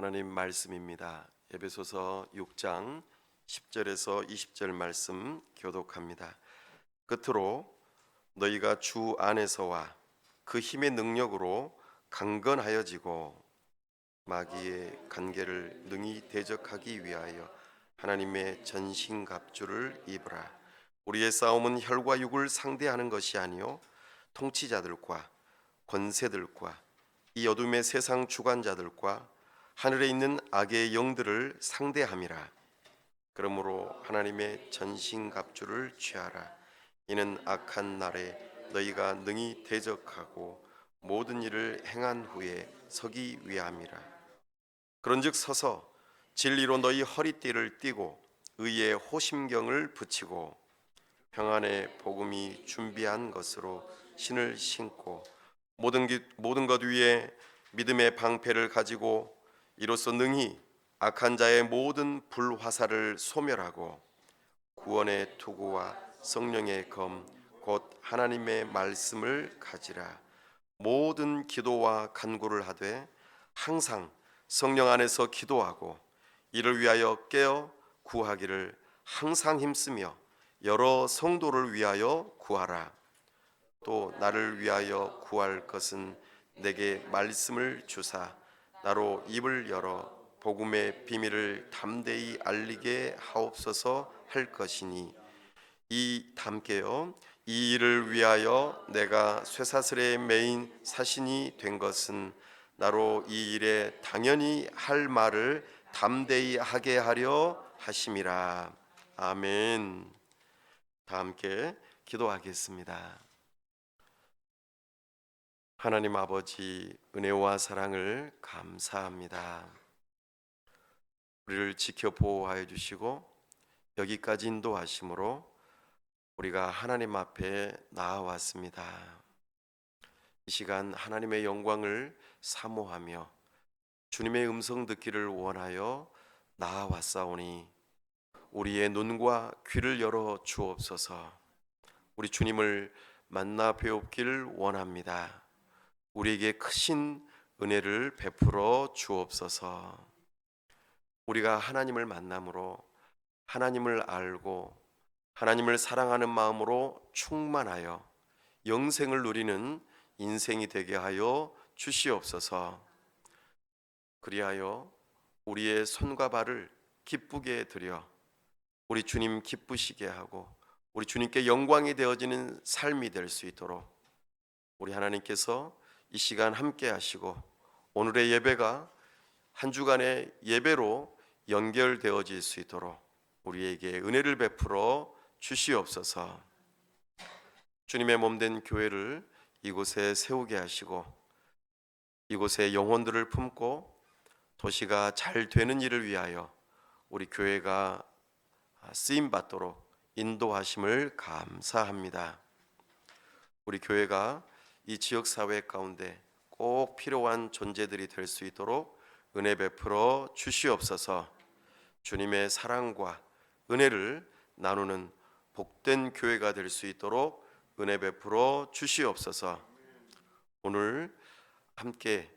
하나님 말씀입니다. 에베소서 6장 10절에서 20절 말씀 교독합니다. 끝으로 너희가 주 안에서와 그 힘의 능력으로 강건하여지고 마귀의 간계를 능히 대적하기 위하여 하나님의 전신갑주를 입으라. 우리의 싸움은 혈과 육을 상대하는 것이 아니요 통치자들과 권세들과 이 어둠의 세상 주관자들과 하늘에 있는 악의 영들을 상대함이라. 그러므로 하나님의 전신갑주를 취하라. 이는 악한 날에 너희가 능히 대적하고 모든 일을 행한 후에 서기 위함이라. 그런즉 서서 진리로 너희 허리띠를 띠고 의의 호심경을 붙이고 평안의 복음이 준비한 것으로 신을 신고 모든 것 위에 믿음의 방패를 가지고 이로써 능히 악한 자의 모든 불화살을 소멸하고 구원의 투구와 성령의 검 곧 하나님의 말씀을 가지라. 모든 기도와 간구를 하되 항상 성령 안에서 기도하고 이를 위하여 깨어 구하기를 항상 힘쓰며 여러 성도를 위하여 구하라. 또 나를 위하여 구할 것은 내게 말씀을 주사 나로 입을 열어 복음의 비밀을 담대히 알리게 하옵소서 할 것이니 이 일을 위하여 내가 쇠사슬에 매인 사신이 된 것은 나로 이 일에 당연히 할 말을 담대히 하게 하려 하심이라. 아멘. 다 함께 기도하겠습니다. 하나님 아버지, 은혜와 사랑을 감사합니다. 우리를 지켜 보호하여 주시고 여기까지 인도하심으로 우리가 하나님 앞에 나아왔습니다. 이 시간 하나님의 영광을 사모하며 주님의 음성 듣기를 원하여 나아왔사오니 우리의 눈과 귀를 열어 주옵소서. 우리 주님을 만나 뵈옵기를 원합니다. 우리에게 크신 은혜를 베풀어 주옵소서. 우리가 하나님을 만남으로 하나님을 알고 하나님을 사랑하는 마음으로 충만하여 영생을 누리는 인생이 되게 하여 주시옵소서. 그리하여 우리의 손과 발을 기쁘게 드려 우리 주님 기쁘시게 하고 우리 주님께 영광이 되어지는 삶이 될 수 있도록 우리 하나님께서 이 시간 함께 하시고 오늘의 예배가 한 주간의 예배로 연결되어질 수 있도록 우리에게 은혜를 베풀어 주시옵소서. 주님의 몸된 교회를 이곳에 세우게 하시고 이곳에 영혼들을 품고 도시가 잘 되는 일을 위하여 우리 교회가 쓰임 받도록 인도하심을 감사합니다. 우리 교회가 이 지역 사회 가운데 꼭 필요한 존재들이 될 수 있도록 은혜 베풀어 주시옵소서. 주님의 사랑과 은혜를 나누는 복된 교회가 될 수 있도록 은혜 베풀어 주시옵소서. 오늘 함께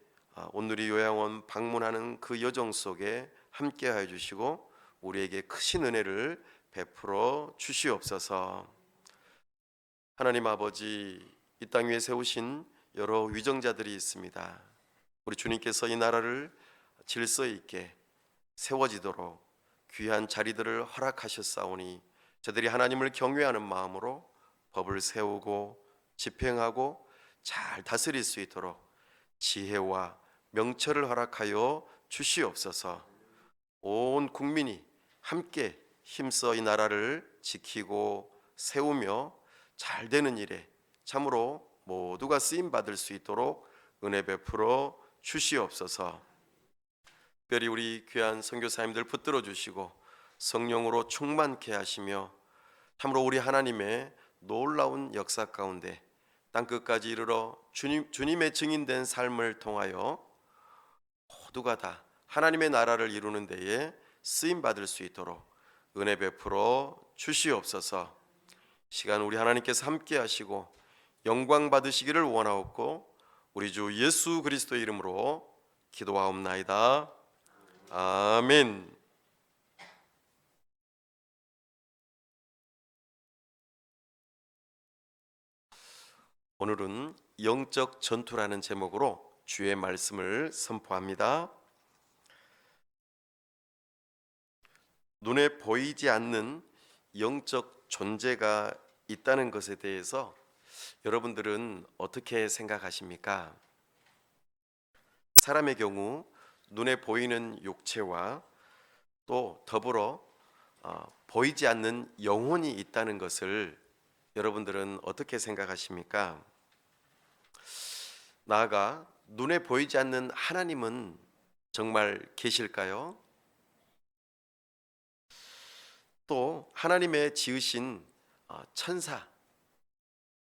온누리 요양원 방문하는 그 여정 속에 함께 하여 주시고 우리에게 크신 은혜를 베풀어 주시옵소서. 하나님 아버지, 이 땅 위에 세우신 여러 위정자들이 있습니다. 우리 주님께서 이 나라를 질서 있게 세워지도록 귀한 자리들을 허락하셨사오니 저들이 하나님을 경외하는 마음으로 법을 세우고 집행하고 잘 다스릴 수 있도록 지혜와 명철을 허락하여 주시옵소서. 온 국민이 함께 힘써 이 나라를 지키고 세우며 잘 되는 일에 참으로 모두가 쓰임 받을 수 있도록 은혜 베풀어 주시옵소서. 특별히 우리 귀한 선교사님들 붙들어 주시고 성령으로 충만케 하시며 참으로 우리 하나님의 놀라운 역사 가운데 땅끝까지 이르러 주님의 증인된 삶을 통하여 모두가 다 하나님의 나라를 이루는 데에 쓰임 받을 수 있도록 은혜 베풀어 주시옵소서. 시간 우리 하나님께서 함께 하시고 영광 받으시기를 원하옵고 우리 주 예수 그리스도의 이름으로 기도하옵나이다. 아멘. 오늘은 영적 전투라는 제목으로 주의 말씀을 선포합니다. 눈에 보이지 않는 영적 존재가 있다는 것에 대해서 여러분들은 어떻게 생각하십니까? 사람의 경우 눈에 보이는 육체와 또 더불어 보이지 않는 영혼이 있다는 것을 여러분들은 어떻게 생각하십니까? 나아가 눈에 보이지 않는 하나님은 정말 계실까요? 또 하나님의 지으신 천사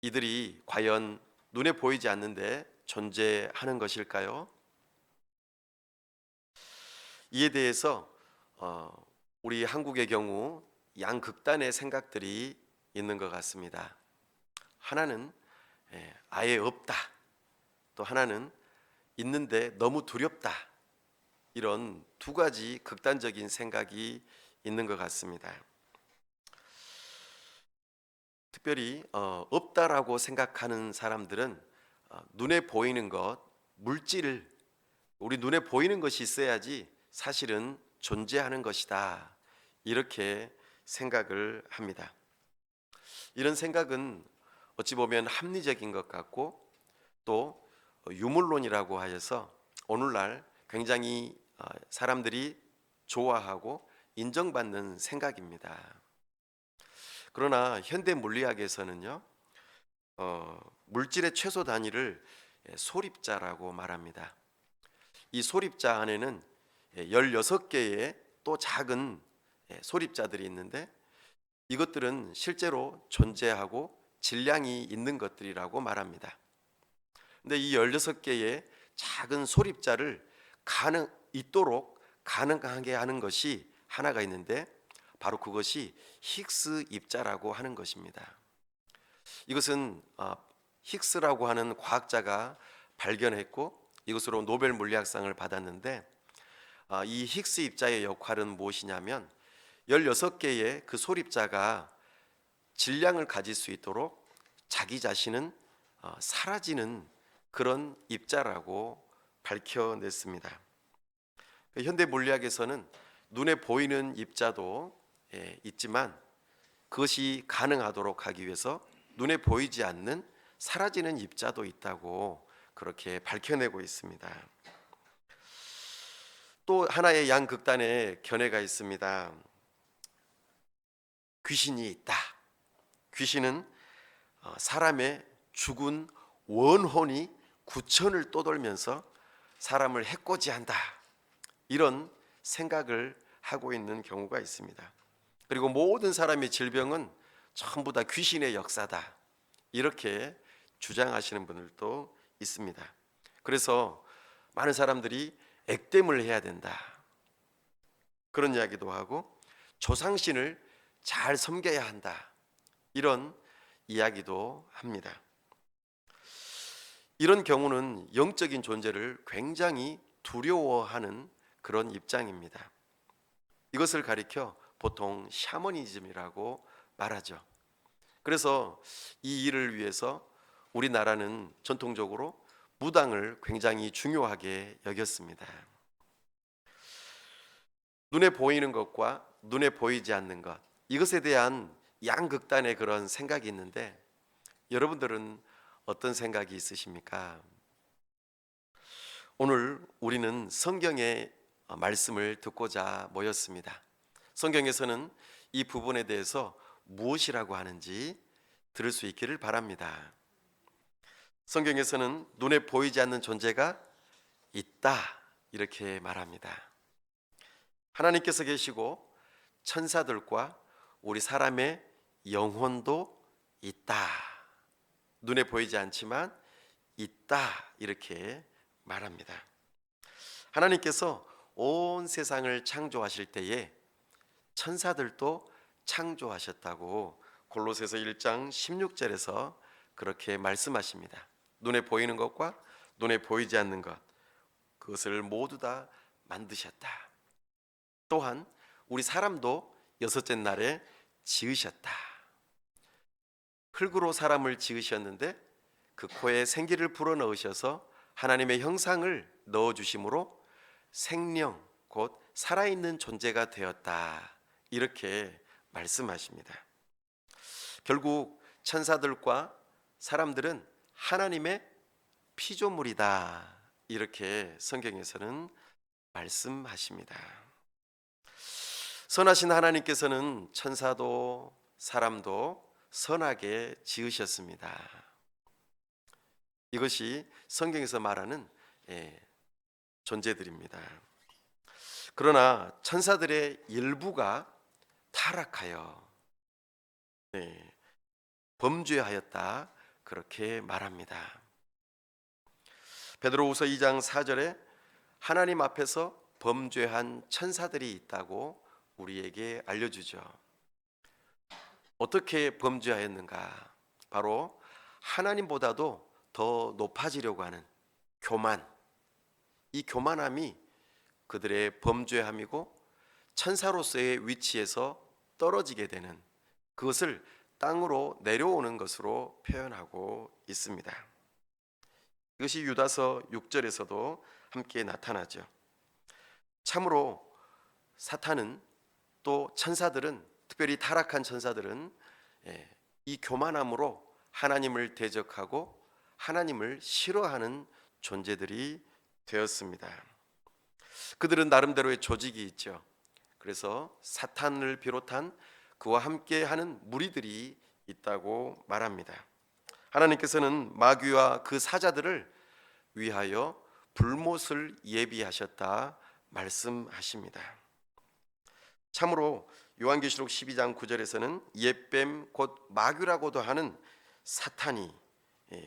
이들이 과연 눈에 보이지 않는데 존재하는 것일까요? 이에 대해서 우리 한국의 경우 양극단의 생각들이 있는 것 같습니다. 하나는 아예 없다. 또 하나는 있는데 너무 두렵다. 이런 두 가지 극단적인 생각이 있는 것 같습니다. 특별히 없다라고 생각하는 사람들은 눈에 보이는 것, 물질, 우리 눈에 보이는 것이 있어야지 사실은 존재하는 것이다. 이렇게 생각을 합니다. 이런 생각은 어찌 보면 합리적인 것 같고 또 유물론이라고 하여서 오늘날 굉장히 사람들이 좋아하고 인정받는 생각입니다. 그러나 현대 물리학에서는요, 물질의 최소 단위를 소립자라고 말합니다. 이 소립자 안에는 16개의 또 작은 소립자들이 있는데 이것들은 실제로 존재하고 질량이 있는 것들이라고 말합니다. 근데 이 16개의 작은 소립자를 있도록 가능하게 하는 것이 하나가 있는데 바로 그것이 힉스 입자라고 하는 것입니다. 이것은 힉스라고 하는 과학자가 발견했고 이것으로 노벨 물리학상을 받았는데 이 힉스 입자의 역할은 무엇이냐면 16개의 그 소립자가 질량을 가질 수 있도록 자기 자신은 사라지는 그런 입자라고 밝혀냈습니다. 현대 물리학에서는 눈에 보이는 입자도 있지만 그것이 가능하도록 하기 위해서 눈에 보이지 않는 사라지는 입자도 있다고 그렇게 밝혀내고 있습니다. 또 하나의 양극단의 견해가 있습니다. 귀신이 있다. 귀신은 사람의 죽은 원혼이 구천을 떠돌면서 사람을 해코지한다. 이런 생각을 하고 있는 경우가 있습니다. 그리고 모든 사람의 질병은 전부 다 귀신의 역사다. 이렇게 주장하시는 분들도 있습니다. 그래서 많은 사람들이 액땜을 해야 된다. 그런 이야기도 하고 조상신을 잘 섬겨야 한다. 이런 이야기도 합니다. 이런 경우는 영적인 존재를 굉장히 두려워하는 그런 입장입니다. 이것을 가리켜 보통 샤머니즘이라고 말하죠. 그래서 이 일을 위해서 우리나라는 전통적으로 무당을 굉장히 중요하게 여겼습니다. 눈에 보이는 것과 눈에 보이지 않는 것, 이것에 대한 양극단의 그런 생각이 있는데 여러분들은 어떤 생각이 있으십니까? 오늘 우리는 성경의 말씀을 듣고자 모였습니다. 성경에서는 이 부분에 대해서 무엇이라고 하는지 들을 수 있기를 바랍니다. 성경에서는 눈에 보이지 않는 존재가 있다 이렇게 말합니다. 하나님께서 계시고 천사들과 우리 사람의 영혼도 있다. 눈에 보이지 않지만 있다 이렇게 말합니다. 하나님께서 온 세상을 창조하실 때에 천사들도 창조하셨다고 골로새서 1장 16절에서 그렇게 말씀하십니다. 눈에 보이는 것과 눈에 보이지 않는 것 그것을 모두 다 만드셨다. 또한 우리 사람도 여섯째 날에 지으셨다. 흙으로 사람을 지으셨는데 그 코에 생기를 불어넣으셔서 하나님의 형상을 넣어주심으로 생명 곧 살아있는 존재가 되었다. 이렇게 말씀하십니다. 결국 천사들과 사람들은 하나님의 피조물이다. 이렇게 성경에서는 말씀하십니다. 선하신 하나님께서는 천사도 사람도 선하게 지으셨습니다. 이것이 성경에서 말하는 존재들입니다. 그러나 천사들의 일부가 타락하여 범죄하였다 그렇게 말합니다. 베드로후서 2장 4절에 하나님 앞에서 범죄한 천사들이 있다고 우리에게 알려주죠. 어떻게 범죄하였는가? 바로 하나님보다도 더 높아지려고 하는 교만, 이 교만함이 그들의 범죄함이고 천사로서의 위치에서 떨어지게 되는, 그것을 땅으로 내려오는 것으로 표현하고 있습니다. 이것이 유다서 6절에서도 함께 나타나죠. 참으로 사탄은 또 천사들은, 특별히 타락한 천사들은 이 교만함으로 하나님을 대적하고 하나님을 싫어하는 존재들이 되었습니다. 그들은 나름대로의 조직이 있죠. 그래서 사탄을 비롯한 그와 함께하는 무리들이 있다고 말합니다. 하나님께서는 마귀와 그 사자들을 위하여 불못을 예비하셨다 말씀하십니다. 참으로 요한계시록 12장 9절에서는 옛뱀 곧 마귀라고도 하는 사탄이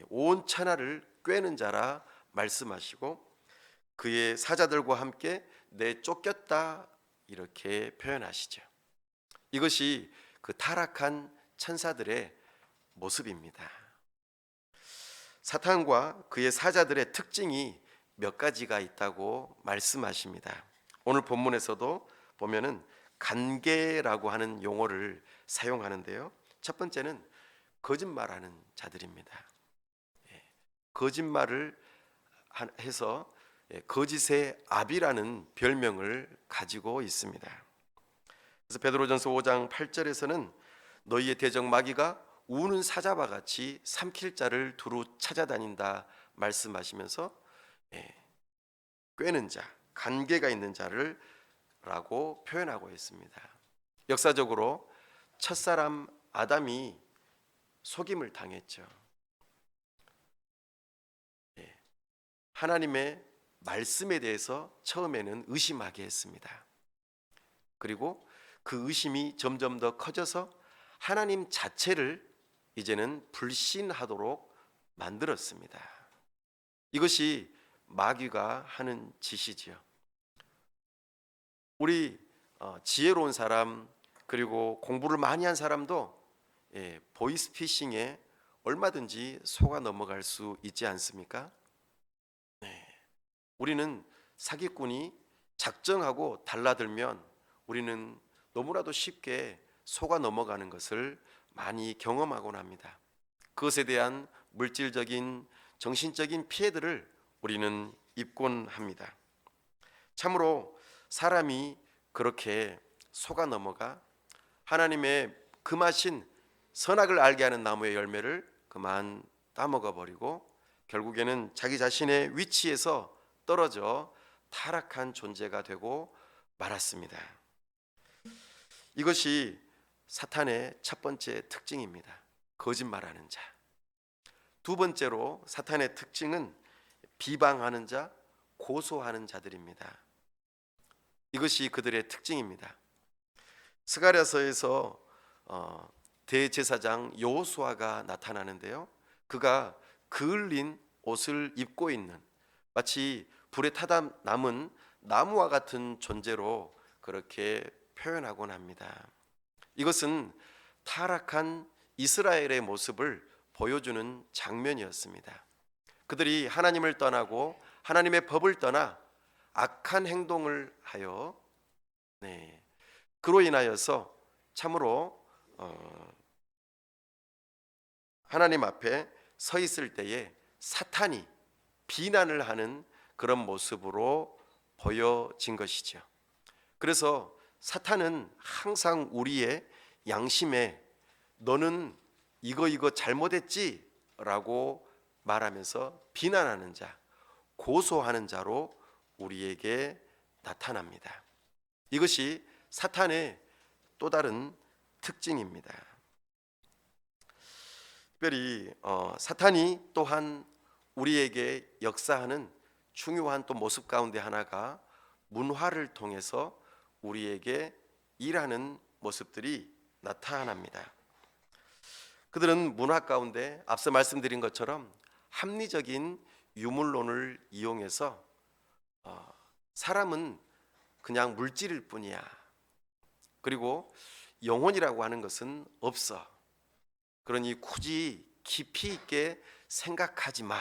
온 천하를 꿰는 자라 말씀하시고 그의 사자들과 함께 내쫓겼다 이렇게 표현하시죠. 이것이 그 타락한 천사들의 모습입니다. 사탄과 그의 사자들의 특징이 몇 가지가 있다고 말씀하십니다. 오늘 본문에서도 보면은 간계라고 하는 용어를 사용하는데요. 첫 번째는 거짓말하는 자들입니다. 거짓말을 해서 거짓의 압이라는 별명을 가지고 있습니다. 그래서 베드로전서 5장 8절에서는 너희의 대적 마귀가 우는 사자와 같이 삼킬 자를 두루 찾아다닌다 말씀하시면서 꿰는 자, 간계가 있는 자를 라고 표현하고 있습니다. 역사적으로 첫사람 아담이 속임을 당했죠. 하나님의 말씀에 대해서 처음에는 의심하게 했습니다. 그리고 그 의심이 점점 더 커져서 하나님 자체를 이제는 불신하도록 만들었습니다. 이것이 마귀가 하는 짓이지요. 우리 지혜로운 사람 그리고 공부를 많이 한 사람도 보이스피싱에 얼마든지 속아 넘어갈 수 있지 않습니까? 우리는 사기꾼이 작정하고 달라들면 우리는 너무나도 쉽게 속아 넘어가는 것을 많이 경험하곤 합니다. 그것에 대한 물질적인 정신적인 피해들을 우리는 입곤 합니다. 참으로 사람이 그렇게 속아 넘어가 하나님의 금하신 선악을 알게 하는 나무의 열매를 그만 따먹어 버리고 결국에는 자기 자신의 위치에서 떨어져 타락한 존재가 되고 말았습니다. 이것이 사탄의 첫 번째 특징입니다. 거짓말하는 자. 두 번째로 사탄의 특징은 비방하는 자, 고소하는 자들입니다. 이것이 그들의 특징입니다. 스가랴서에서 대제사장 여호수아가 나타나는데요. 그가 그을린 옷을 입고 있는 마치 불에 타다 남은 나무와 같은 존재로 그렇게 표현하곤 합니다. 이것은 타락한 이스라엘의 모습을 보여주는 장면이었습니다. 그들이 하나님을 떠나고 하나님의 법을 떠나 악한 행동을 하여 네. 그로 인하여서 참으로 하나님 앞에 서 있을 때에 사탄이 비난을 하는 그런 모습으로 보여진 것이죠. 그래서 사탄은 항상 우리의 양심에 너는 이거 잘못했지 라고 말하면서 비난하는 자, 고소하는 자로 우리에게 나타납니다. 이것이 사탄의 또 다른 특징입니다. 특별히 사탄이 또한 우리에게 역사하는 중요한 또 모습 가운데 하나가 문화를 통해서 우리에게 일하는 모습들이 나타납니다. 그들은 문화 가운데 앞서 말씀드린 것처럼 합리적인 유물론을 이용해서 사람은 그냥 물질일 뿐이야. 그리고 영혼이라고 하는 것은 없어. 그러니 굳이 깊이 있게 생각하지 마.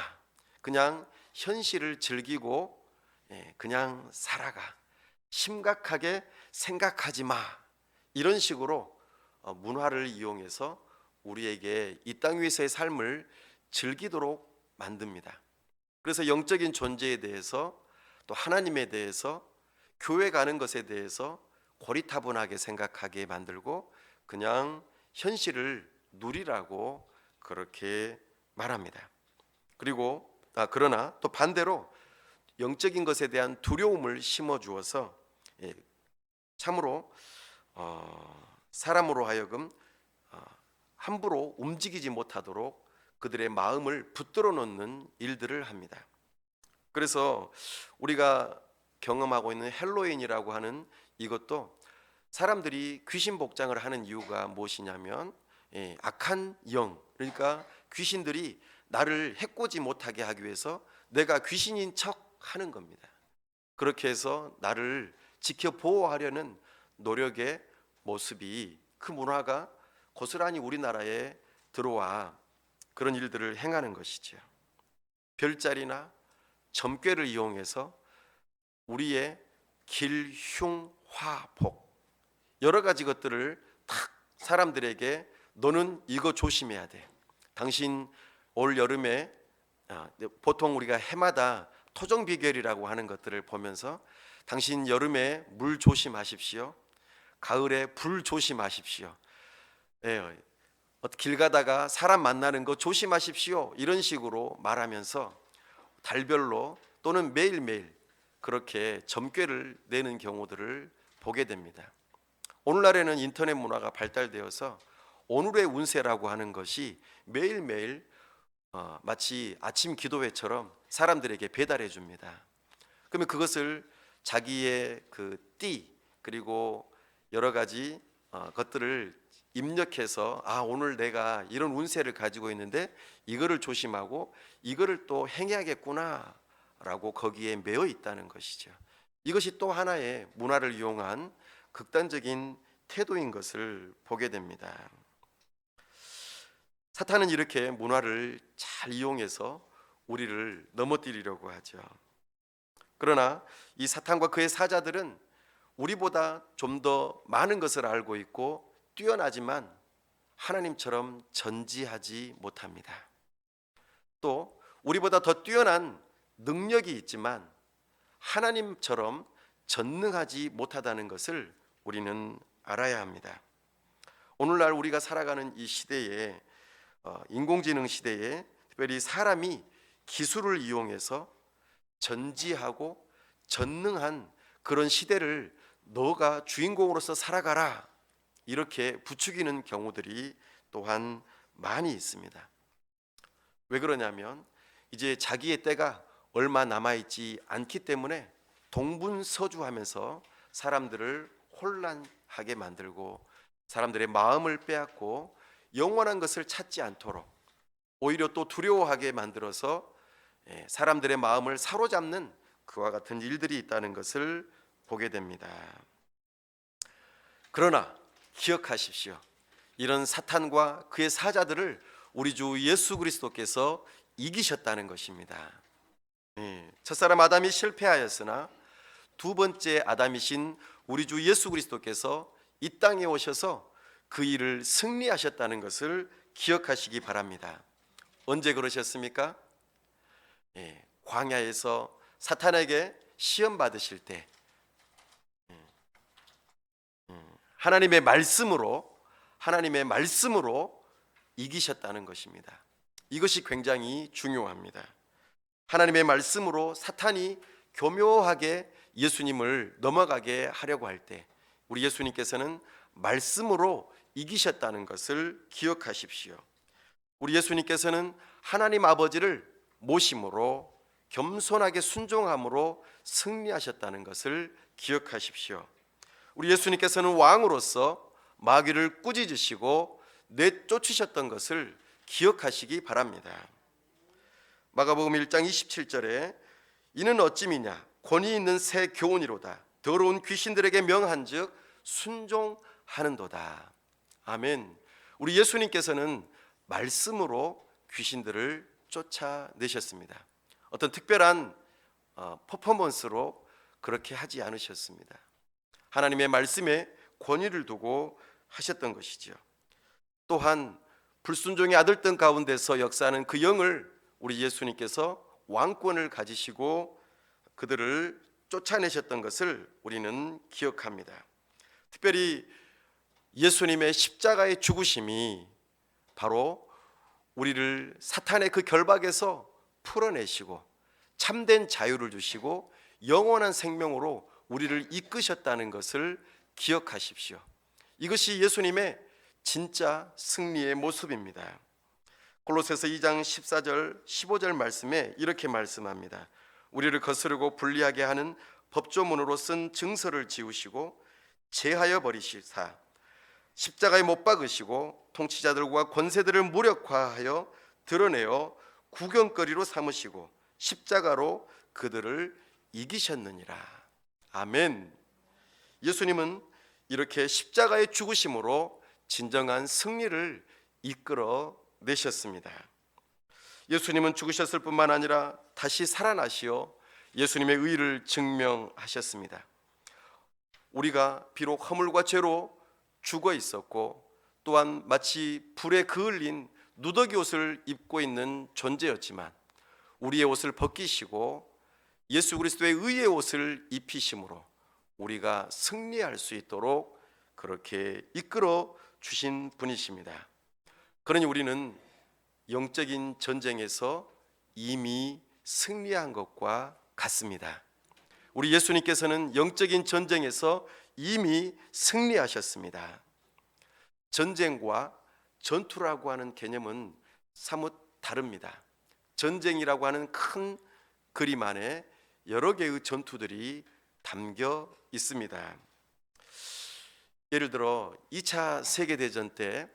그냥 현실을 즐기고 그냥 살아가. 심각하게 생각하지 마. 이런 식으로 문화를 이용해서 우리에게 이 땅 위에서의 삶을 즐기도록 만듭니다. 그래서 영적인 존재에 대해서 또 하나님에 대해서 교회 가는 것에 대해서 고리타분하게 생각하게 만들고 그냥 현실을 누리라고 그렇게 말합니다. 그리고 그러나 또 반대로 영적인 것에 대한 두려움을 심어 주어서 참으로 사람으로 하여금 함부로 움직이지 못하도록 그들의 마음을 붙들어 놓는 일들을 합니다. 그래서 우리가 경험하고 있는 헬로윈이라고 하는 이것도 사람들이 귀신 복장을 하는 이유가 무엇이냐면 악한 영, 그러니까 귀신들이 나를 해코지 못하게 하기 위해서 내가 귀신인 척 하는 겁니다. 그렇게 해서 나를 지켜 보호하려는 노력의 모습이, 그 문화가 고스란히 우리나라에 들어와 그런 일들을 행하는 것이죠. 별자리나 점괘를 이용해서 우리의 길, 흉, 화, 복 여러 가지 것들을 탁 사람들에게 너는 이거 조심해야 돼. 당신 올 여름에 보통 우리가 해마다 토종비결이라고 하는 것들을 보면서 당신 여름에 물 조심하십시오. 가을에 불 조심하십시오. 길 가다가 사람 만나는 거 조심하십시오. 이런 식으로 말하면서 달별로 또는 매일매일 그렇게 점괘를 내는 경우들을 보게 됩니다. 오늘날에는 인터넷 문화가 발달되어서 오늘의 운세라고 하는 것이 매일매일 마치 아침 기도회처럼 사람들에게 배달해 줍니다. 그러면 그것을 자기의 그 띠 그리고 여러 가지 것들을 입력해서 오늘 내가 이런 운세를 가지고 있는데 이거를 조심하고 이거를 또 행해야겠구나 라고 거기에 매여 있다는 것이죠. 이것이 또 하나의 문화를 이용한 극단적인 태도인 것을 보게 됩니다. 사탄은 이렇게 문화를 잘 이용해서 우리를 넘어뜨리려고 하죠. 그러나 이 사탄과 그의 사자들은 우리보다 좀 더 많은 것을 알고 있고 뛰어나지만 하나님처럼 전지하지 못합니다. 또 우리보다 더 뛰어난 능력이 있지만 하나님처럼 전능하지 못하다는 것을 우리는 알아야 합니다. 오늘날 우리가 살아가는 이 시대에 인공지능 시대에 특별히 사람이 기술을 이용해서 전지하고 전능한 그런 시대를 너가 주인공으로서 살아가라 이렇게 부추기는 경우들이 또한 많이 있습니다. 왜 그러냐면 이제 자기의 때가 얼마 남아있지 않기 때문에 동분서주하면서 사람들을 혼란하게 만들고 사람들의 마음을 빼앗고 영원한 것을 찾지 않도록 오히려 또 두려워하게 만들어서 사람들의 마음을 사로잡는 그와 같은 일들이 있다는 것을 보게 됩니다. 그러나 기억하십시오. 이런 사탄과 그의 사자들을 우리 주 예수 그리스도께서 이기셨다는 것입니다. 첫사람 아담이 실패하였으나 두 번째 아담이신 우리 주 예수 그리스도께서 이 땅에 오셔서 그 일을 승리하셨다는 것을 기억하시기 바랍니다. 언제 그러셨습니까? 광야에서 사탄에게 시험 받으실 때 하나님의 말씀으로 이기셨다는 것입니다. 이것이 굉장히 중요합니다. 하나님의 말씀으로 사탄이 교묘하게 예수님을 넘어가게 하려고 할 때 우리 예수님께서는 말씀으로 이기셨다는 것을 기억하십시오. 우리 예수님께서는 하나님 아버지를 모심으로 겸손하게 순종함으로 승리하셨다는 것을 기억하십시오. 우리 예수님께서는 왕으로서 마귀를 꾸짖으시고 내쫓으셨던 것을 기억하시기 바랍니다. 마가복음 1장 27절에 이는 어찌미냐 권위 있는 새 교훈이로다 더러운 귀신들에게 명한즉 순종하는도다. 아멘. 우리 예수님께서는 말씀으로 귀신들을 쫓아내셨습니다. 어떤 특별한 퍼포먼스로 그렇게 하지 않으셨습니다. 하나님의 말씀에 권위를 두고 하셨던 것이죠. 또한 불순종의 아들들 가운데서 역사하는 그 영을 우리 예수님께서 왕권을 가지시고 그들을 쫓아내셨던 것을 우리는 기억합니다. 특별히 예수님의 십자가의 죽으심이 바로 우리를 사탄의 그 결박에서 풀어내시고 참된 자유를 주시고 영원한 생명으로 우리를 이끄셨다는 것을 기억하십시오. 이것이 예수님의 진짜 승리의 모습입니다. 골로새서 2장 14절 15절 말씀에 이렇게 말씀합니다. 우리를 거스르고 불리하게 하는 법조문으로 쓴 증서를 지우시고 제하여 버리시사 십자가에 못 박으시고 통치자들과 권세들을 무력화하여 드러내어 구경거리로 삼으시고 십자가로 그들을 이기셨느니라. 아멘. 예수님은 이렇게 십자가의 죽으심으로 진정한 승리를 이끌어 내셨습니다. 예수님은 죽으셨을 뿐만 아니라 다시 살아나시어 예수님의 의를 증명하셨습니다. 우리가 비록 허물과 죄로 죽어 있었고 또한 마치 불에 그을린 누더기 옷을 입고 있는 존재였지만 우리의 옷을 벗기시고 예수 그리스도의 의의 옷을 입히심으로 우리가 승리할 수 있도록 그렇게 이끌어 주신 분이십니다. 그러니 우리는 영적인 전쟁에서 이미 승리한 것과 같습니다. 우리 예수님께서는 영적인 전쟁에서 이미 승리하셨습니다. 전쟁과 전투라고 하는 개념은 사뭇 다릅니다. 전쟁이라고 하는 큰 그림 안에 여러 개의 전투들이 담겨 있습니다. 예를 들어 2차 세계대전 때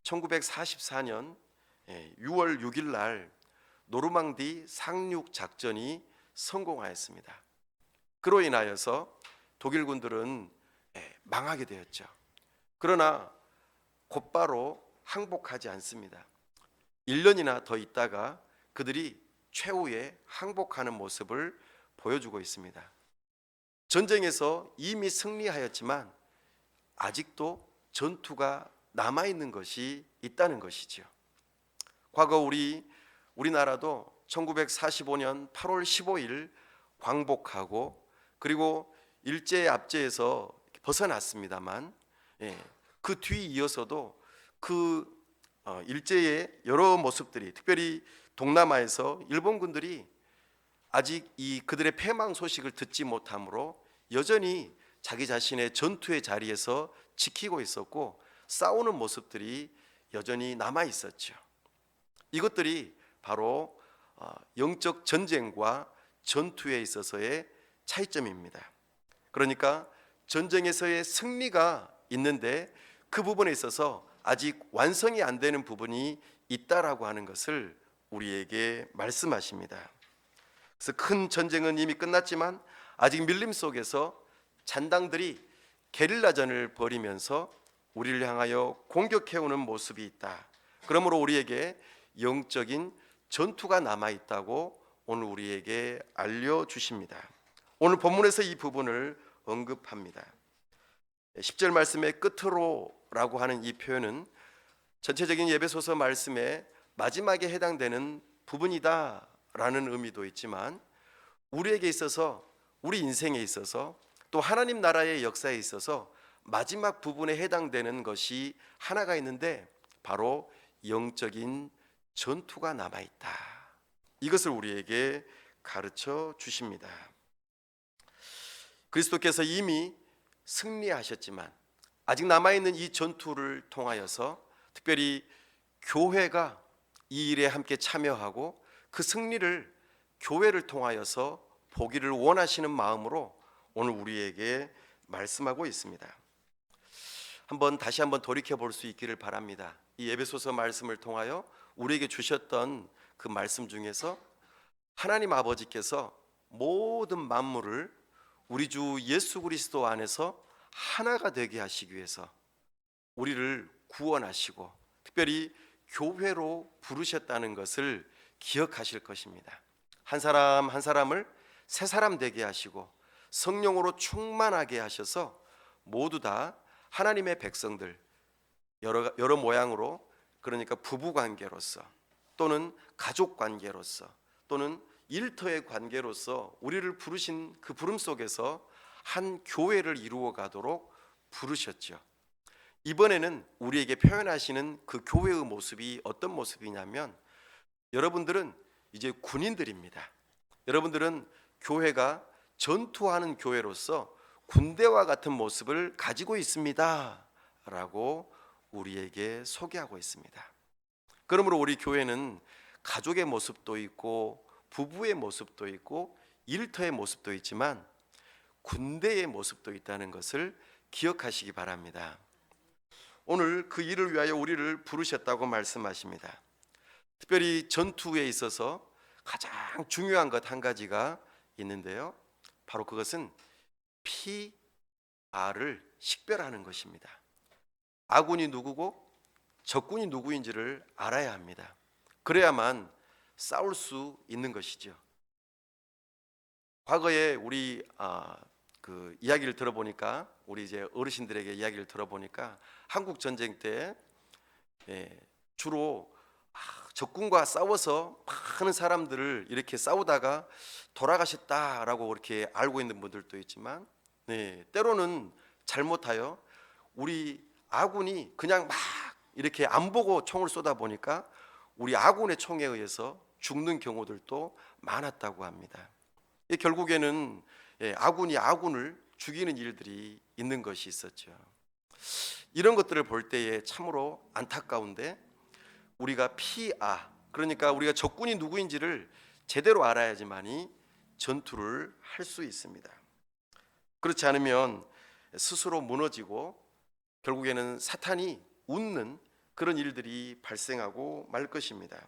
1944년 6월 6일 날 노르망디 상륙 작전이 성공하였습니다. 그로 인하여서 독일군들은 망하게 되었죠. 그러나 곧바로 항복하지 않습니다. 1년이나 더 있다가 그들이 최후의 항복하는 모습을 보여주고 있습니다. 전쟁에서 이미 승리하였지만 아직도 전투가 남아있는 것이 있다는 것이죠. 과거 우리나라도 1945년 8월 15일 광복하고 그리고 일제 압제에서 벗어났습니다만 그 뒤 이어서도 그 일제의 여러 모습들이 특별히 동남아에서 일본군들이 아직 이 그들의 패망 소식을 듣지 못하므로 여전히 자기 자신의 전투의 자리에서 지키고 있었고 싸우는 모습들이 여전히 남아 있었죠. 이것들이 바로 영적 전쟁과 전투에 있어서의 차이점입니다. 그러니까 전쟁에서의 승리가 있는데 그 부분에 있어서 아직 완성이 안 되는 부분이 있다라고 하는 것을 우리에게 말씀하십니다. 그래서 큰 전쟁은 이미 끝났지만 아직 밀림 속에서 잔당들이 게릴라전을 벌이면서 우리를 향하여 공격해오는 모습이 있다. 그러므로 우리에게 영적인 전투가 남아 있다고 오늘 우리에게 알려주십니다. 오늘 본문에서 이 부분을 언급합니다. 10절 말씀의 끝으로라고 하는 이 표현은 전체적인 예배소서 말씀의 마지막에 해당되는 부분이다라는 의미도 있지만 우리에게 있어서, 우리 인생에 있어서, 또 하나님 나라의 역사에 있어서 마지막 부분에 해당되는 것이 하나가 있는데 바로 영적인 전투가 남아있다. 이것을 우리에게 가르쳐 주십니다. 그리스도께서 이미 승리하셨지만 아직 남아있는 이 전투를 통하여서 특별히 교회가 이 일에 함께 참여하고 그 승리를 교회를 통하여서 보기를 원하시는 마음으로 오늘 우리에게 말씀하고 있습니다. 다시 한번 돌이켜 볼 수 있기를 바랍니다. 이 에베소서 말씀을 통하여 우리에게 주셨던 그 말씀 중에서 하나님 아버지께서 모든 만물을 우리 주 예수 그리스도 안에서 하나가 되게 하시기 위해서 우리를 구원하시고 특별히 교회로 부르셨다는 것을 기억하실 것입니다. 한 사람 한 사람을 새 사람 되게 하시고 성령으로 충만하게 하셔서 모두 다 하나님의 백성들, 여러 모양으로, 그러니까 부부 관계로서 또는 가족 관계로서 또는 일터의 관계로서 우리를 부르신 그 부름 속에서 한 교회를 이루어 가도록 부르셨죠. 이번에는 우리에게 표현하시는 그 교회의 모습이 어떤 모습이냐면 여러분들은 이제 군인들입니다. 여러분들은 교회가 전투하는 교회로서 군대와 같은 모습을 가지고 있습니다 라고 우리에게 소개하고 있습니다. 그러므로 우리 교회는 가족의 모습도 있고 부부의 모습도 있고 일터의 모습도 있지만 군대의 모습도 있다는 것을 기억하시기 바랍니다. 오늘 그 일을 위하여 우리를 부르셨다고 말씀하십니다. 특별히 전투에 있어서 가장 중요한 것 한 가지가 있는데요, 바로 그것은 PR을 식별하는 것입니다. 아군이 누구고 적군이 누구인지를 알아야 합니다. 그래야만 싸울 수 있는 것이죠. 과거에 우리 그 이야기를 들어보니까, 우리 이제 어르신들에게 이야기를 들어보니까 한국 전쟁 때 주로 적군과 싸워서 많은 사람들을 이렇게 싸우다가 돌아가셨다라고 그렇게 알고 있는 분들도 있지만, 때로는 잘못하여 우리 아군이 그냥 막 이렇게 안 보고 총을 쏘다 보니까 우리 아군의 총에 의해서 죽는 경우들도 많았다고 합니다. 결국에는 아군이 아군을 죽이는 일들이 있는 것이 있었죠. 이런 것들을 볼 때에 참으로 안타까운데, 우리가 그러니까 우리가 적군이 누구인지를 제대로 알아야지만이 전투를 할 수 있습니다. 그렇지 않으면 스스로 무너지고 결국에는 사탄이 웃는 그런 일들이 발생하고 말 것입니다.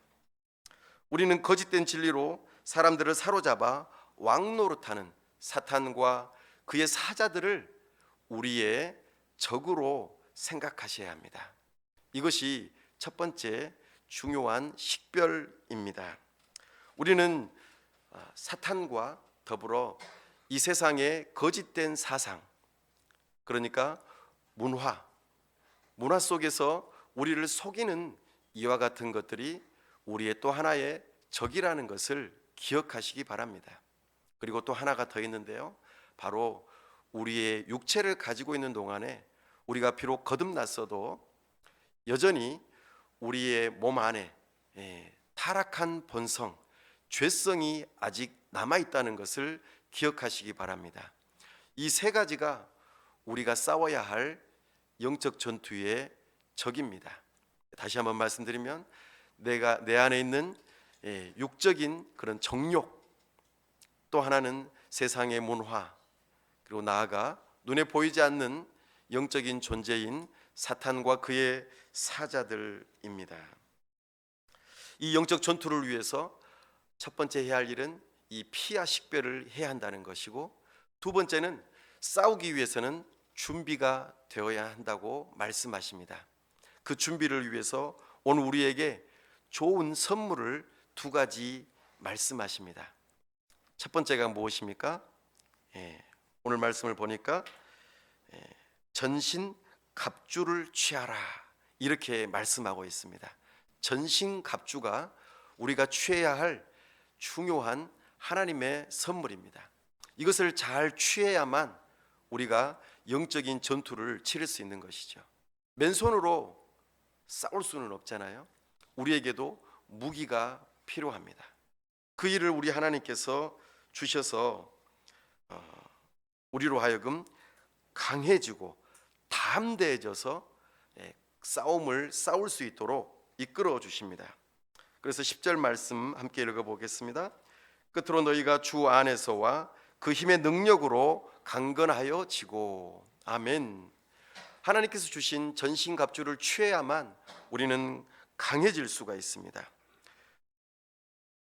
우리는 거짓된 진리로 사람들을 사로잡아 왕노릇하는 사탄과 그의 사자들을 우리의 적으로 생각하셔야 합니다. 이것이 첫 번째 중요한 식별입니다. 우리는 사탄과 더불어 이 세상의 거짓된 사상, 그러니까 문화 속에서 우리를 속이는 이와 같은 것들이 우리의 또 하나의 적이라는 것을 기억하시기 바랍니다. 그리고 또 하나가 더 있는데요, 바로 우리의 육체를 가지고 있는 동안에 우리가 비록 거듭났어도 여전히 우리의 몸 안에 타락한 본성, 죄성이 아직 남아있다는 것을 기억하시기 바랍니다. 이 세 가지가 우리가 싸워야 할 영적 전투의 적입니다. 다시 한번 말씀드리면 내 안에 있는 육적인 그런 정욕, 또 하나는 세상의 문화, 그리고 나아가 눈에 보이지 않는 영적인 존재인 사탄과 그의 사자들입니다. 이 영적 전투를 위해서 첫 번째 해야 할 일은 이 피하 식별을 해야 한다는 것이고, 두 번째는 싸우기 위해서는 준비가 되어야 한다고 말씀하십니다. 그 준비를 위해서 오늘 우리에게 좋은 선물을 두 가지 말씀하십니다. 첫 번째가 무엇입니까? 오늘 말씀을 보니까 전신 갑주를 취하라 이렇게 말씀하고 있습니다. 전신 갑주가 우리가 취해야 할 중요한 하나님의 선물입니다. 이것을 잘 취해야만 우리가 영적인 전투를 치를 수 있는 것이죠. 맨손으로 싸울 수는 없잖아요. 우리에게도 무기가 필요합니다. 그 일을 우리 하나님께서 주셔서 우리로 하여금 강해지고 담대해져서 싸움을 싸울 수 있도록 이끌어 주십니다. 그래서 10절 말씀 함께 읽어보겠습니다. 끝으로 너희가 주 안에서와 그 힘의 능력으로 강건하여 지고. 아멘. 하나님께서 주신 전신갑주를 취해야만 우리는 강해질 수가 있습니다.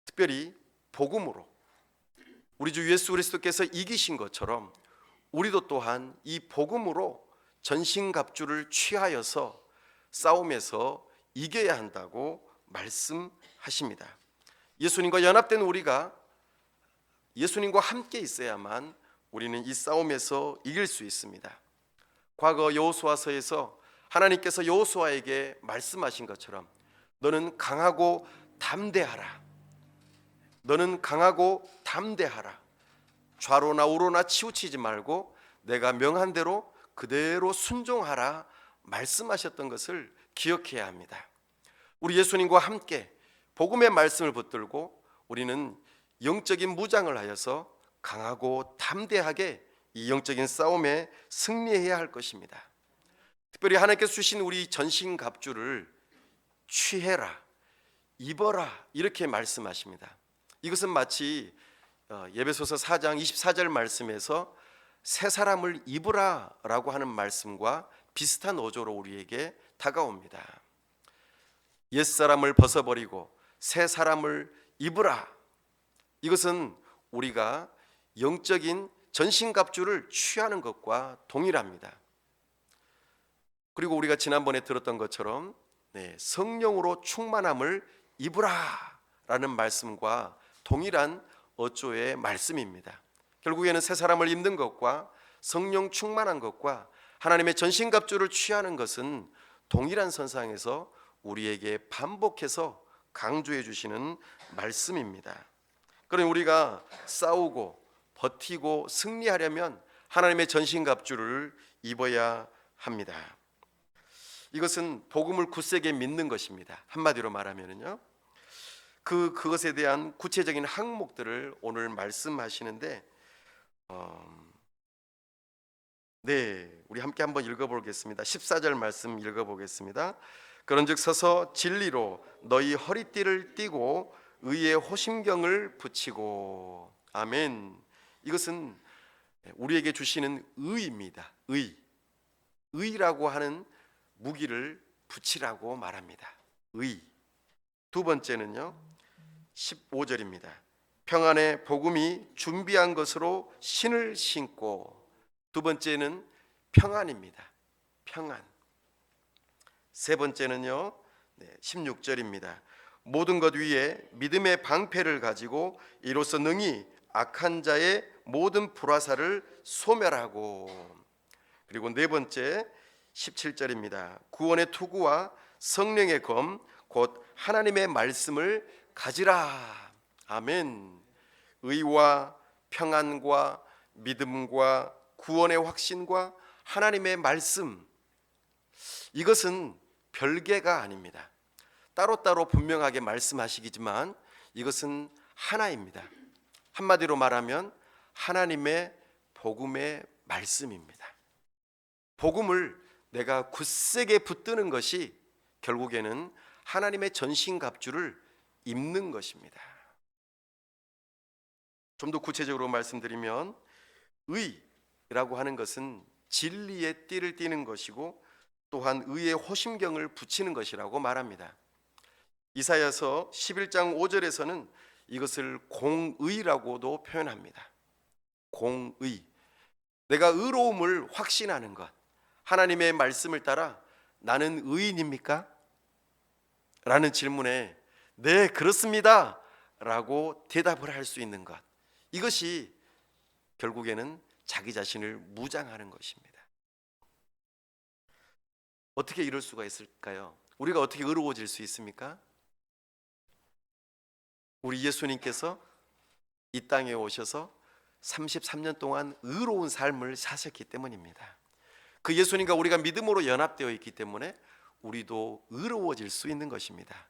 특별히 복음으로 우리 주 예수 그리스도께서 이기신 것처럼 우리도 또한 이 복음으로 전신갑주를 취하여서 싸움에서 이겨야 한다고 말씀하십니다. 예수님과 연합된 우리가 예수님과 함께 있어야만 우리는 이 싸움에서 이길 수 있습니다. 과거 여호수아서에서 하나님께서 여호수아에게 말씀하신 것처럼 너는 강하고 담대하라. 너는 강하고 담대하라. 좌로나 우로나 치우치지 말고 내가 명한 대로 그대로 순종하라 말씀하셨던 것을 기억해야 합니다. 우리 예수님과 함께 복음의 말씀을 붙들고 우리는 영적인 무장을 하여서 강하고 담대하게 이 영적인 싸움에 승리해야 할 것입니다. 특별히 하나님께서 주신 우리 전신갑주를 취해라, 입어라 이렇게 말씀하십니다. 이것은 마치 예배소서 4장 24절 말씀에서 새 사람을 입으라 라고 하는 말씀과 비슷한 어조로 우리에게 다가옵니다. 옛사람을 벗어버리고 새 사람을 입으라. 이것은 우리가 영적인 전신갑주를 취하는 것과 동일합니다. 그리고 우리가 지난번에 들었던 것처럼 성령으로 충만함을 입으라 라는 말씀과 동일한 어조의 말씀입니다. 결국에는 새 사람을 입는 것과 성령 충만한 것과 하나님의 전신갑주를 취하는 것은 동일한 선상에서 우리에게 반복해서 강조해 주시는 말씀입니다. 그러니 우리가 싸우고 버티고 승리하려면 하나님의 전신갑주를 입어야 합니다. 이것은 복음을 굳세게 믿는 것입니다. 한마디로 말하면요. 그것에 대한 구체적인 항목들을 오늘 말씀하시는데 우리 함께 한번 읽어보겠습니다. 14절 말씀 읽어보겠습니다. 그런즉 서서 진리로 너희 허리띠를 띠고 의의 호심경을 붙이고. 아멘. 이것은 우리에게 주시는 의입니다. 의라고 하는 무기를 붙이라고 말합니다. 의. 두 번째는요 15절입니다. 평안의 복음이 준비한 것으로 신을 신고. 두 번째는 평안입니다. 평안. 세 번째는요 16절입니다. 모든 것 위에 믿음의 방패를 가지고 이로써 능히 악한 자의 모든 불화살을 소멸하고. 그리고 네 번째 17절입니다. 구원의 투구와 성령의 검 곧 하나님의 말씀을 가지라. 아멘. 의와 평안과 믿음과 구원의 확신과 하나님의 말씀, 이것은 별개가 아닙니다. 따로따로 분명하게 말씀하시기지만 이것은 하나입니다. 한마디로 말하면 하나님의 복음의 말씀입니다. 복음을 내가 굳세게 붙드는 것이 결국에는 하나님의 전신갑주를 입는 것입니다. 좀 더 구체적으로 말씀드리면 의라고 하는 것은 진리의 띠를 띠는 것이고 또한 의의 호심경을 붙이는 것이라고 말합니다. 이사야서 11장 5절에서는 이것을 공의라고도 표현합니다. 공의. 내가 의로움을 확신하는 것. 하나님의 말씀을 따라 나는 의인입니까? 라는 질문에 네, 그렇습니다 라고 대답을 할 수 있는 것. 이것이 결국에는 자기 자신을 무장하는 것입니다. 어떻게 이럴 수가 있을까요? 우리가 어떻게 의로워질 수 있습니까? 우리 예수님께서 이 땅에 오셔서 33년 동안 의로운 삶을 사셨기 때문입니다. 그 예수님과 우리가 믿음으로 연합되어 있기 때문에 우리도 의로워질 수 있는 것입니다.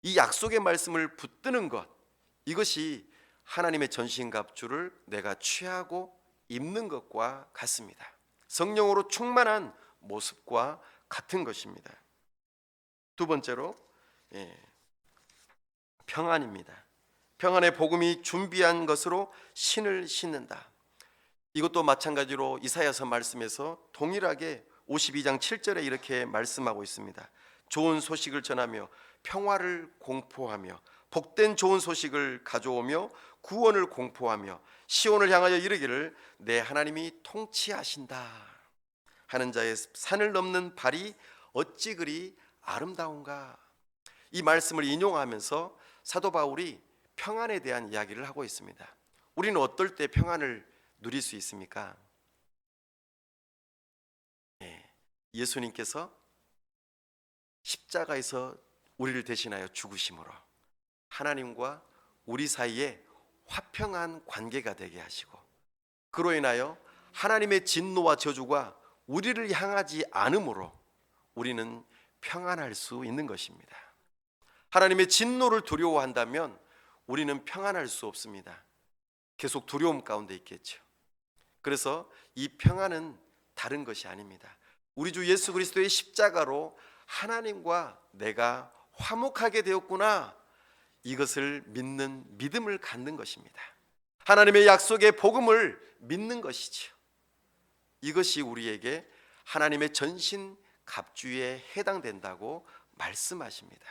이 약속의 말씀을 붙드는 것, 이것이 하나님의 전신갑주를 내가 취하고 입는 것과 같습니다. 성령으로 충만한 모습과 같은 것입니다. 두 번째로 평안입니다. 평안의 복음이 준비한 것으로 신을 신는다. 이것도 마찬가지로 이사야서 말씀에서 동일하게 52장 7절에 이렇게 말씀하고 있습니다. 좋은 소식을 전하며 평화를 공포하며 복된 좋은 소식을 가져오며 구원을 공포하며 시온을 향하여 이르기를 내 하나님이 통치하신다 하는 자의 산을 넘는 발이 어찌 그리 아름다운가. 이 말씀을 인용하면서 사도 바울이 평안에 대한 이야기를 하고 있습니다. 우리는 어떨 때 평안을 누릴 수 있습니까? 예수님께서 십자가에서 우리를 대신하여 죽으심으로 하나님과 우리 사이에 화평한 관계가 되게 하시고, 그로 인하여 하나님의 진노와 저주가 우리를 향하지 않으므로 우리는 평안할 수 있는 것입니다. 하나님의 진노를 두려워한다면 우리는 평안할 수 없습니다. 계속 두려움 가운데 있겠죠. 그래서 이 평안은 다른 것이 아닙니다. 우리 주 예수 그리스도의 십자가로 하나님과 내가 화목하게 되었구나, 이것을 믿는 믿음을 갖는 것입니다. 하나님의 약속의 복음을 믿는 것이죠. 이것이 우리에게 하나님의 전신 갑주에 해당된다고 말씀하십니다.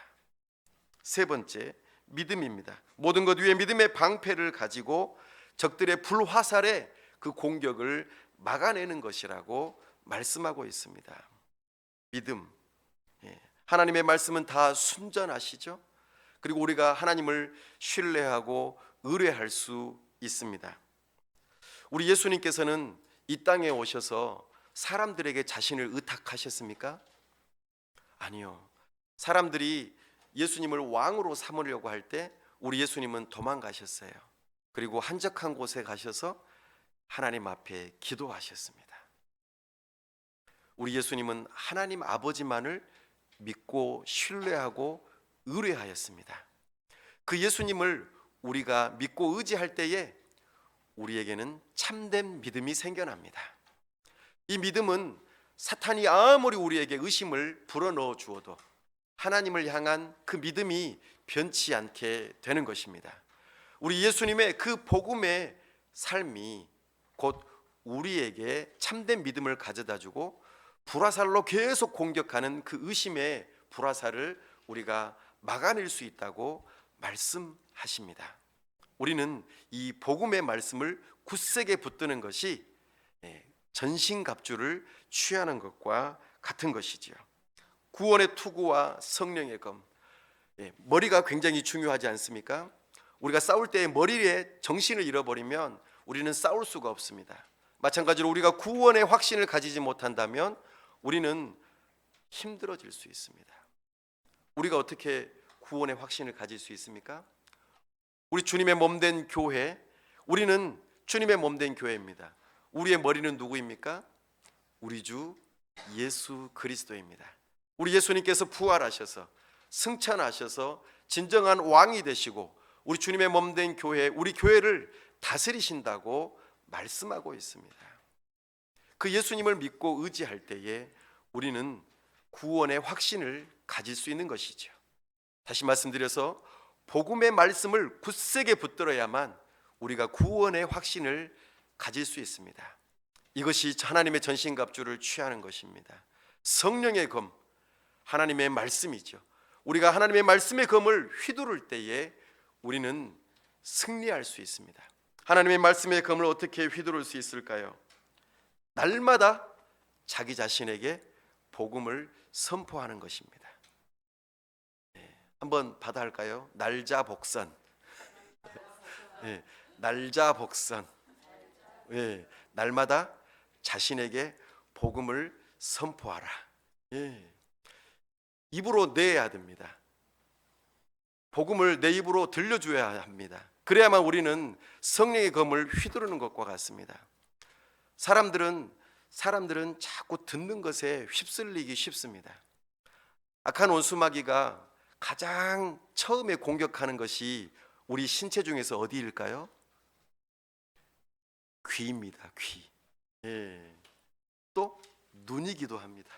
세 번째, 믿음입니다. 모든 것 위에 믿음의 방패를 가지고 적들의 불화살에 그 공격을 막아내는 것이라고 말씀하고 있습니다. 믿음. 하나님의 말씀은 다 순전하시죠. 그리고 우리가 하나님을 신뢰하고 의뢰할 수 있습니다. 우리 예수님께서는 이 땅에 오셔서 사람들에게 자신을 의탁하셨습니까? 아니요. 사람들이 예수님을 왕으로 삼으려고 할 때 우리 예수님은 도망가셨어요. 그리고 한적한 곳에 가셔서 하나님 앞에 기도하셨습니다. 우리 예수님은 하나님 아버지만을 믿고 신뢰하고 의뢰하였습니다. 그 예수님을 우리가 믿고 의지할 때에 우리에게는 참된 믿음이 생겨납니다. 이 믿음은 사탄이 아무리 우리에게 의심을 불어넣어 주어도 하나님을 향한 그 믿음이 변치 않게 되는 것입니다. 우리 예수님의 그 복음의 삶이 곧 우리에게 참된 믿음을 가져다 주고 불화살로 계속 공격하는 그 의심의 불화살을 우리가 막아낼 수 있다고 말씀하십니다. 우리는 이 복음의 말씀을 굳세게 붙드는 것이 전신갑주를 취하는 것과 같은 것이지요. 구원의 투구와 성령의 검, 머리가 굉장히 중요하지 않습니까? 우리가 싸울 때 머리에 정신을 잃어버리면 우리는 싸울 수가 없습니다. 마찬가지로 우리가 구원의 확신을 가지지 못한다면 우리는 힘들어질 수 있습니다. 우리가 어떻게 구원의 확신을 가질 수 있습니까? 우리 주님의 몸된 교회, 우리는 주님의 몸된 교회입니다. 우리의 머리는 누구입니까? 우리 주 예수 그리스도입니다. 우리 예수님께서 부활하셔서 승천하셔서 진정한 왕이 되시고 우리 주님의 몸된 교회, 우리 교회를 다스리신다고 말씀하고 있습니다. 그 예수님을 믿고 의지할 때에 우리는 구원의 확신을 가질 수 있는 것이죠. 다시 말씀드려서 복음의 말씀을 굳세게 붙들어야만 우리가 구원의 확신을 가질 수 있습니다. 이것이 하나님의 전신갑주를 취하는 것입니다. 성령의 검, 하나님의 말씀이죠. 우리가 하나님의 말씀의 검을 휘두를 때에 우리는 승리할 수 있습니다. 하나님의 말씀의 검을 어떻게 휘두를 수 있을까요? 날마다 자기 자신에게 복음을 선포하는 것입니다. 한번 받아 할까요? 날자 복선. 날자 복선. 예, 날마다 자신에게 복음을 선포하라. 예, 입으로 내야 됩니다. 복음을 내 입으로 들려줘야 합니다. 그래야만 우리는 성령의 검을 휘두르는 것과 같습니다. 사람들은 자꾸 듣는 것에 휩쓸리기 쉽습니다. 악한 원수마귀가 가장 처음에 공격하는 것이 우리 신체 중에서 어디일까요? 귀입니다. 귀. 예. 또 눈이기도 합니다.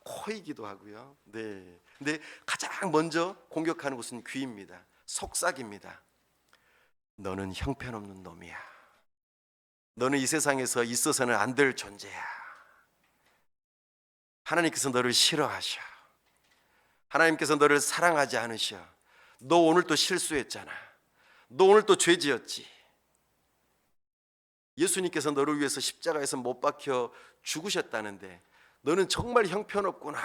코이기도 하고요. 네. 근데 가장 먼저 공격하는 것은 귀입니다. 속삭입니다. 너는 형편없는 놈이야. 너는 이 세상에서 있어서는 안 될 존재야. 하나님께서 너를 싫어하셔. 하나님께서 너를 사랑하지 않으셔. 너 오늘 또 실수했잖아. 너 오늘 또 죄 지었지. 예수님께서 너를 위해서 십자가에서 못 박혀 죽으셨다는데 너는 정말 형편없구나.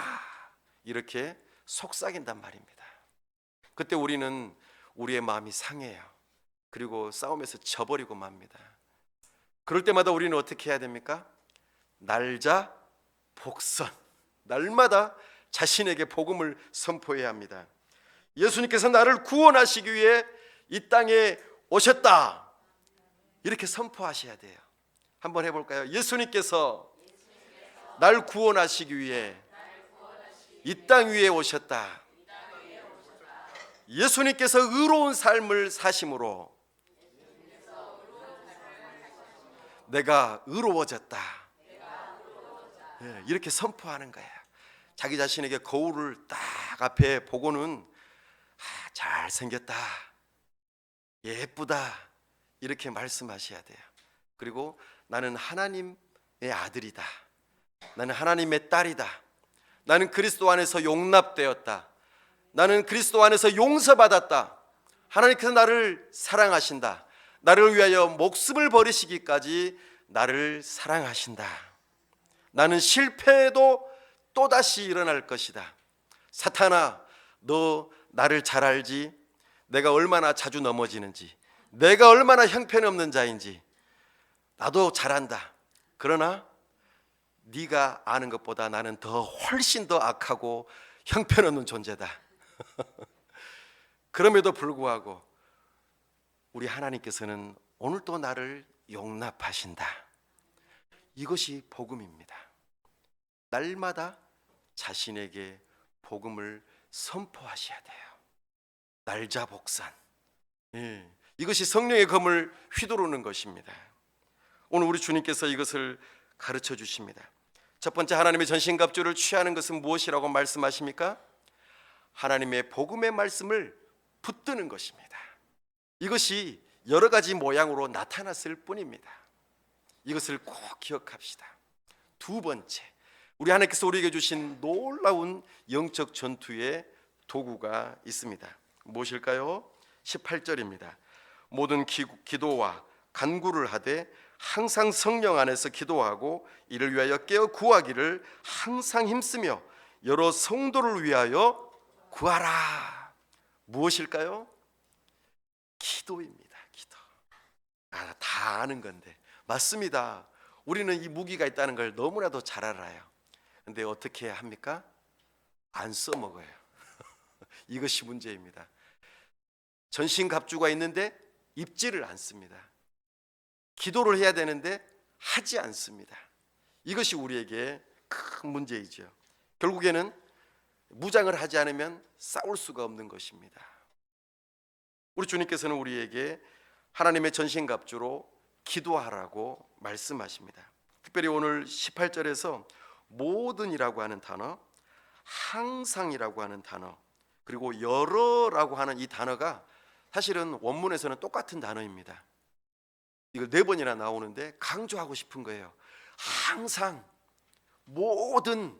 이렇게 속삭인단 말입니다. 그때 우리는 우리의 마음이 상해요. 그리고 싸움에서 져버리고 맙니다. 그럴 때마다 우리는 어떻게 해야 됩니까? 날자 복선. 날마다 자신에게 복음을 선포해야 합니다. 예수님께서 나를 구원하시기 위해 이 땅에 오셨다. 이렇게 선포하셔야 돼요. 한번 해볼까요? 예수님께서 날 구원하시기 위해 이 땅 위에 오셨다. 예수님께서 의로운 삶을 사심으로 내가 의로워졌다. 이렇게 선포하는 거예요. 자기 자신에게 거울을 딱 앞에 보고는 잘생겼다, 예쁘다 이렇게 말씀하셔야 돼요. 그리고 나는 하나님의 아들이다. 나는 하나님의 딸이다. 나는 그리스도 안에서 용납되었다. 나는 그리스도 안에서 용서받았다. 하나님께서 나를 사랑하신다. 나를 위하여 목숨을 버리시기까지 나를 사랑하신다. 나는 실패해도 또다시 일어날 것이다. 사탄아, 너 나를 잘 알지? 내가 얼마나 자주 넘어지는지, 내가 얼마나 형편없는 자인지 나도 잘 안다. 그러나 네가 아는 것보다 나는 훨씬 더 악하고 형편없는 존재다. 그럼에도 불구하고 우리 하나님께서는 오늘도 나를 용납하신다. 이것이 복음입니다. 날마다 자신에게 복음을 선포하셔야 돼요. 날자 복산. 이것이 성령의 검을 휘두르는 것입니다. 오늘 우리 주님께서 이것을 가르쳐 주십니다. 첫 번째, 하나님의 전신갑주를 취하는 것은 무엇이라고 말씀하십니까? 하나님의 복음의 말씀을 붙드는 것입니다. 이것이 여러 가지 모양으로 나타났을 뿐입니다. 이것을 꼭 기억합시다. 두 번째, 우리 하나님께서 우리에게 주신 놀라운 영적 전투의 도구가 있습니다. 무엇일까요? 18절입니다. 모든 기도와 간구를 하되 항상 성령 안에서 기도하고 이를 위하여 깨어 구하기를 항상 힘쓰며 여러 성도를 위하여 구하라. 무엇일까요? 기도입니다. 기도. 다 아는 건데 맞습니다. 우리는 이 무기가 있다는 걸 너무나도 잘 알아요. 근데 어떻게 합니까? 안 써먹어요. 이것이 문제입니다. 전신갑주가 있는데 입지를 않습니다. 기도를 해야 되는데 하지 않습니다. 이것이 우리에게 큰 문제이죠. 결국에는 무장을 하지 않으면 싸울 수가 없는 것입니다. 우리 주님께서는 우리에게 하나님의 전신갑주로 기도하라고 말씀하십니다. 특별히 오늘 18절에서 모든이라고 하는 단어, 항상이라고 하는 단어, 그리고 여러라고 하는 이 단어가 사실은 원문에서는 똑같은 단어입니다. 이걸 4번이나 나오는데 강조하고 싶은 거예요. 항상, 모든,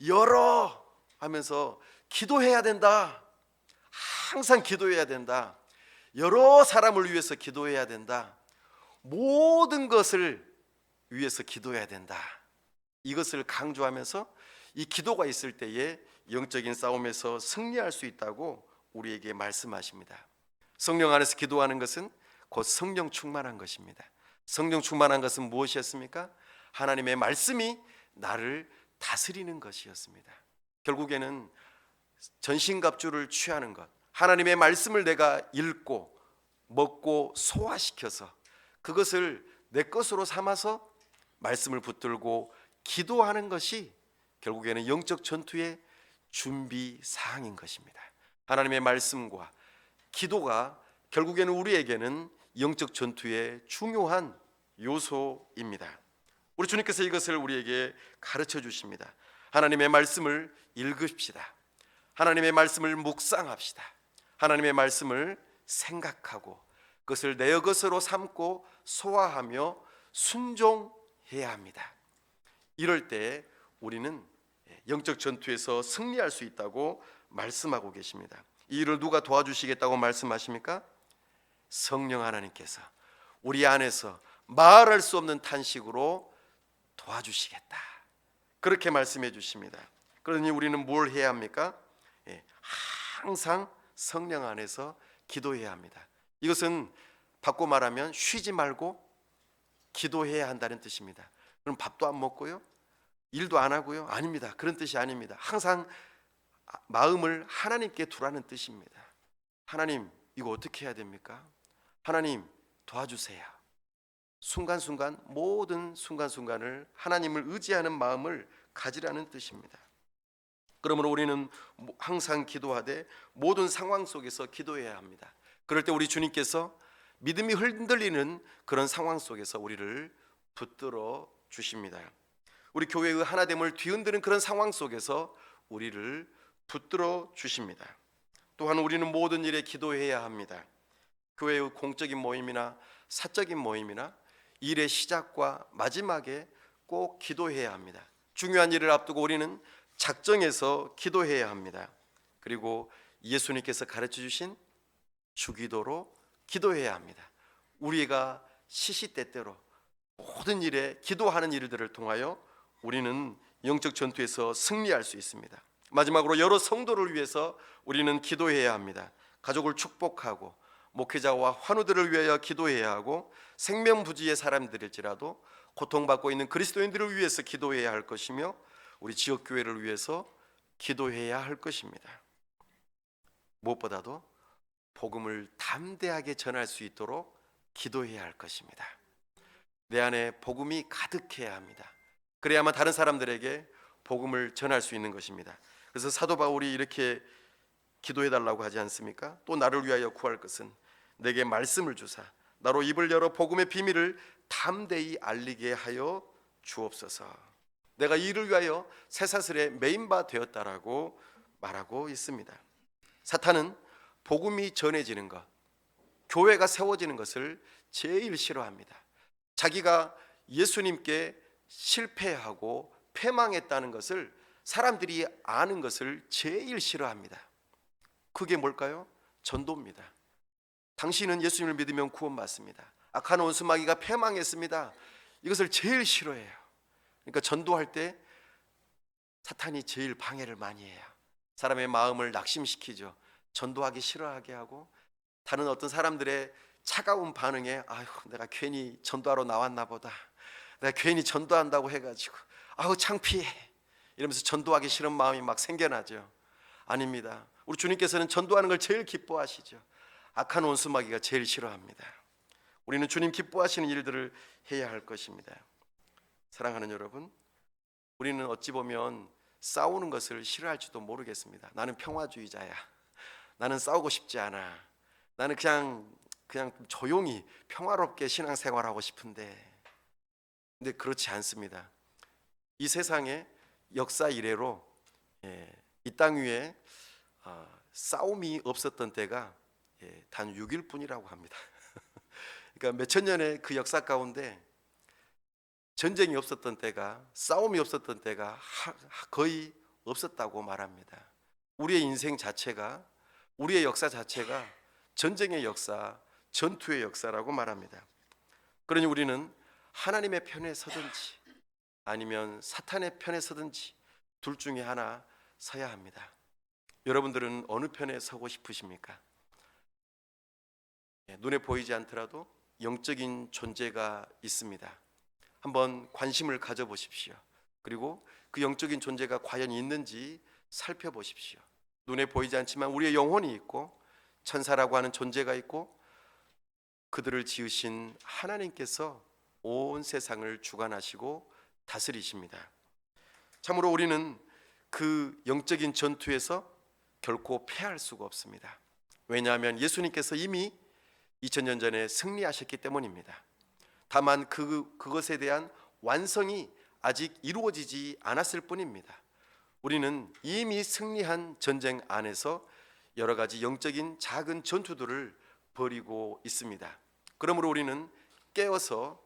여러 하면서 기도해야 된다. 항상 기도해야 된다. 여러 사람을 위해서 기도해야 된다. 모든 것을 위해서 기도해야 된다. 이것을 강조하면서 이 기도가 있을 때에 영적인 싸움에서 승리할 수 있다고 우리에게 말씀하십니다. 성령 안에서 기도하는 것은 곧 성령 충만한 것입니다. 성령 충만한 것은 무엇이었습니까? 하나님의 말씀이 나를 다스리는 것이었습니다. 결국에는 전신갑주를 취하는 것, 하나님의 말씀을 내가 읽고 먹고 소화시켜서 그것을 내 것으로 삼아서 말씀을 붙들고 기도하는 것이 결국에는 영적 전투의 준비 사항인 것입니다. 하나님의 말씀과 기도가 결국에는 우리에게는 영적 전투의 중요한 요소입니다. 우리 주님께서 이것을 우리에게 가르쳐 주십니다. 하나님의 말씀을 읽읍시다. 하나님의 말씀을 묵상합시다. 하나님의 말씀을 생각하고 그것을 내 것으로 삼고 소화하며 순종해야 합니다. 이럴 때 우리는 영적 전투에서 승리할 수 있다고 말씀하고 계십니다. 이 일을 누가 도와주시겠다고 말씀하십니까? 성령 하나님께서 우리 안에서 말할 수 없는 탄식으로 도와주시겠다, 그렇게 말씀해 주십니다. 그러니 우리는 뭘 해야 합니까? 항상 성령 안에서 기도해야 합니다. 이것은 바꿔 말하면 쉬지 말고 기도해야 한다는 뜻입니다. 그럼 밥도 안 먹고요? 일도 안 하고요? 아닙니다. 그런 뜻이 아닙니다. 항상 마음을 하나님께 두라는 뜻입니다. 하나님, 이거 어떻게 해야 됩니까? 하나님, 도와주세요. 순간순간, 모든 순간순간을 하나님을 의지하는 마음을 가지라는 뜻입니다. 그러므로 우리는 항상 기도하되 모든 상황 속에서 기도해야 합니다. 그럴 때 우리 주님께서 믿음이 흔들리는 그런 상황 속에서 우리를 붙들어 주십니다. 우리 교회의 하나됨을 뒤흔드는 그런 상황 속에서 우리를 붙들어 주십니다. 또한 우리는 모든 일에 기도해야 합니다. 교회의 공적인 모임이나 사적인 모임이나 일의 시작과 마지막에 꼭 기도해야 합니다. 중요한 일을 앞두고 우리는 작정해서 기도해야 합니다. 그리고 예수님께서 가르쳐 주신 주기도로 기도해야 합니다. 우리가 시시때때로 모든 일에 기도하는 일들을 통하여 우리는 영적 전투에서 승리할 수 있습니다. 마지막으로 여러 성도를 위해서 우리는 기도해야 합니다. 가족을 축복하고 목회자와 환우들을 위하여 기도해야 하고 생명부지의 사람들일지라도 고통받고 있는 그리스도인들을 위해서 기도해야 할 것이며 우리 지역교회를 위해서 기도해야 할 것입니다. 무엇보다도 복음을 담대하게 전할 수 있도록 기도해야 할 것입니다. 내 안에 복음이 가득해야 합니다. 그래야만 다른 사람들에게 복음을 전할 수 있는 것입니다. 그래서 사도 바울이 이렇게 기도해달라고 하지 않습니까? 또 나를 위하여 구할 것은 내게 말씀을 주사 나로 입을 열어 복음의 비밀을 담대히 알리게 하여 주옵소서. 내가 이를 위하여 쇠사슬에 매인 바 되었다라고 말하고 있습니다. 사탄은 복음이 전해지는 것, 교회가 세워지는 것을 제일 싫어합니다. 자기가 예수님께 실패하고 패망했다는 것을 사람들이 아는 것을 제일 싫어합니다. 그게 뭘까요? 전도입니다. 당신은 예수님을 믿으면 구원받습니다. 악한 원수마귀가 패망했습니다. 이것을 제일 싫어해요. 그러니까 전도할 때 사탄이 제일 방해를 많이 해요. 사람의 마음을 낙심시키죠. 전도하기 싫어하게 하고 다른 어떤 사람들의 차가운 반응에 아유, 내가 괜히 전도하러 나왔나 보다. 내가 괜히 전도한다고 해가지고 아우 창피해 이러면서 전도하기 싫은 마음이 막 생겨나죠. 아닙니다. 우리 주님께서는 전도하는 걸 제일 기뻐하시죠. 악한 원수마귀가 제일 싫어합니다. 우리는 주님 기뻐하시는 일들을 해야 할 것입니다. 사랑하는 여러분, 우리는 어찌 보면 싸우는 것을 싫어할지도 모르겠습니다. 나는 평화주의자야. 나는 싸우고 싶지 않아. 나는 그냥 조용히 평화롭게 신앙생활하고 싶은데, 근데 그렇지 않습니다. 이 세상에 역사 이래로 이 땅 위에 싸움이 없었던 때가 단 6일 뿐이라고 합니다. 그러니까 몇천 년의 그 역사 가운데 전쟁이 없었던 때가, 싸움이 없었던 때가 거의 없었다고 말합니다. 우리의 인생 자체가, 우리의 역사 자체가 전쟁의 역사, 전투의 역사라고 말합니다. 그러니 우리는 하나님의 편에 서든지 아니면 사탄의 편에 서든지 둘 중에 하나 서야 합니다. 여러분들은 어느 편에 서고 싶으십니까? 눈에 보이지 않더라도 영적인 존재가 있습니다. 한번 관심을 가져보십시오. 그리고 그 영적인 존재가 과연 있는지 살펴보십시오. 눈에 보이지 않지만 우리의 영혼이 있고 천사라고 하는 존재가 있고 그들을 지으신 하나님께서 온 세상을 주관하시고 다스리십니다. 참으로 우리는 그 영적인 전투에서 결코 패할 수가 없습니다. 왜냐하면 예수님께서 이미 2000년 전에 승리하셨기 때문입니다. 다만 그것에 대한 완성이 아직 이루어지지 않았을 뿐입니다. 우리는 이미 승리한 전쟁 안에서 여러 가지 영적인 작은 전투들을 벌이고 있습니다. 그러므로 우리는 깨어서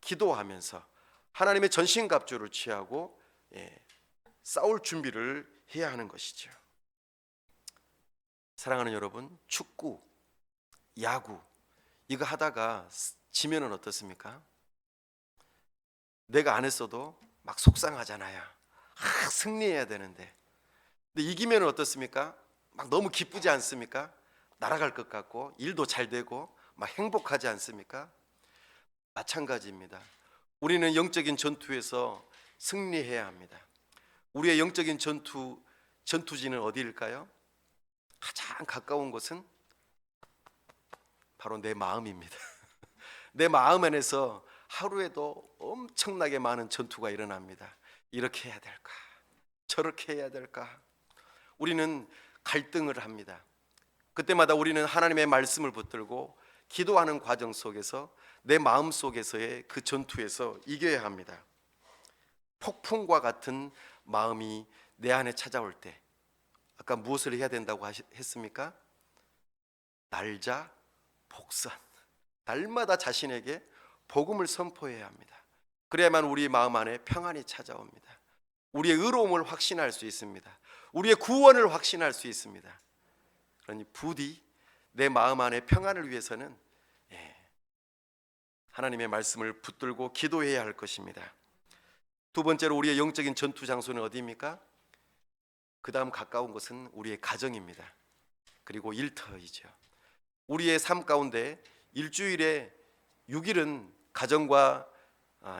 기도하면서 하나님의 전신갑주를 취하고 싸울 준비를 해야 하는 것이죠. 사랑하는 여러분, 축구, 야구 이거 하다가 지면은 어떻습니까? 내가 안 했어도 막 속상하잖아요. 승리해야 되는데. 근데 이기면 어떻습니까? 막 너무 기쁘지 않습니까? 날아갈 것 같고 일도 잘 되고 막 행복하지 않습니까? 마찬가지입니다. 우리는 영적인 전투에서 승리해야 합니다. 우리의 영적인 전투지는 어디일까요? 가장 가까운 곳은 바로 내 마음입니다. 내 마음 안에서 하루에도 엄청나게 많은 전투가 일어납니다. 이렇게 해야 될까? 저렇게 해야 될까? 우리는 갈등을 합니다. 그때마다 우리는 하나님의 말씀을 붙들고 기도하는 과정 속에서 내 마음 속에서의 그 전투에서 이겨야 합니다. 폭풍과 같은 마음이 내 안에 찾아올 때 아까 무엇을 해야 된다고 했습니까? 날자 복선. 날마다 자신에게 복음을 선포해야 합니다. 그래야만 우리 마음 안에 평안이 찾아옵니다. 우리의 의로움을 확신할 수 있습니다. 우리의 구원을 확신할 수 있습니다. 그러니 부디 내 마음 안에 평안을 위해서는 하나님의 말씀을 붙들고 기도해야 할 것입니다. 두 번째로 우리의 영적인 전투 장소는 어디입니까? 그 다음 가까운 것은 우리의 가정입니다. 그리고 일터이죠. 우리의 삶 가운데 일주일에 6일은 가정과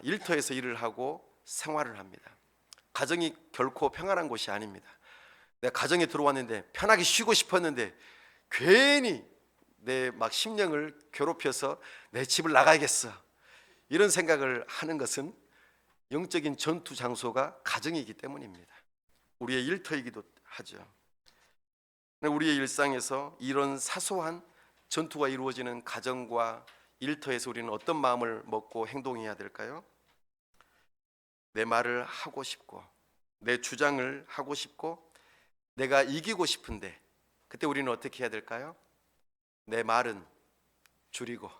일터에서 일을 하고 생활을 합니다. 가정이 결코 평안한 곳이 아닙니다. 내가 가정에 들어왔는데 편하게 쉬고 싶었는데 괜히 내 막 심령을 괴롭혀서 내 집을 나가야겠어 이런 생각을 하는 것은 영적인 전투 장소가 가정이기 때문입니다. 우리의 일터이기도 하죠. 우리의 일상에서 이런 사소한 전투가 이루어지는 가정과 일터에서 우리는 어떤 마음을 먹고 행동해야 될까요? 내 말을 하고 싶고 내 주장을 하고 싶고 내가 이기고 싶은데 그때 우리는 어떻게 해야 될까요? 내 말은 줄이고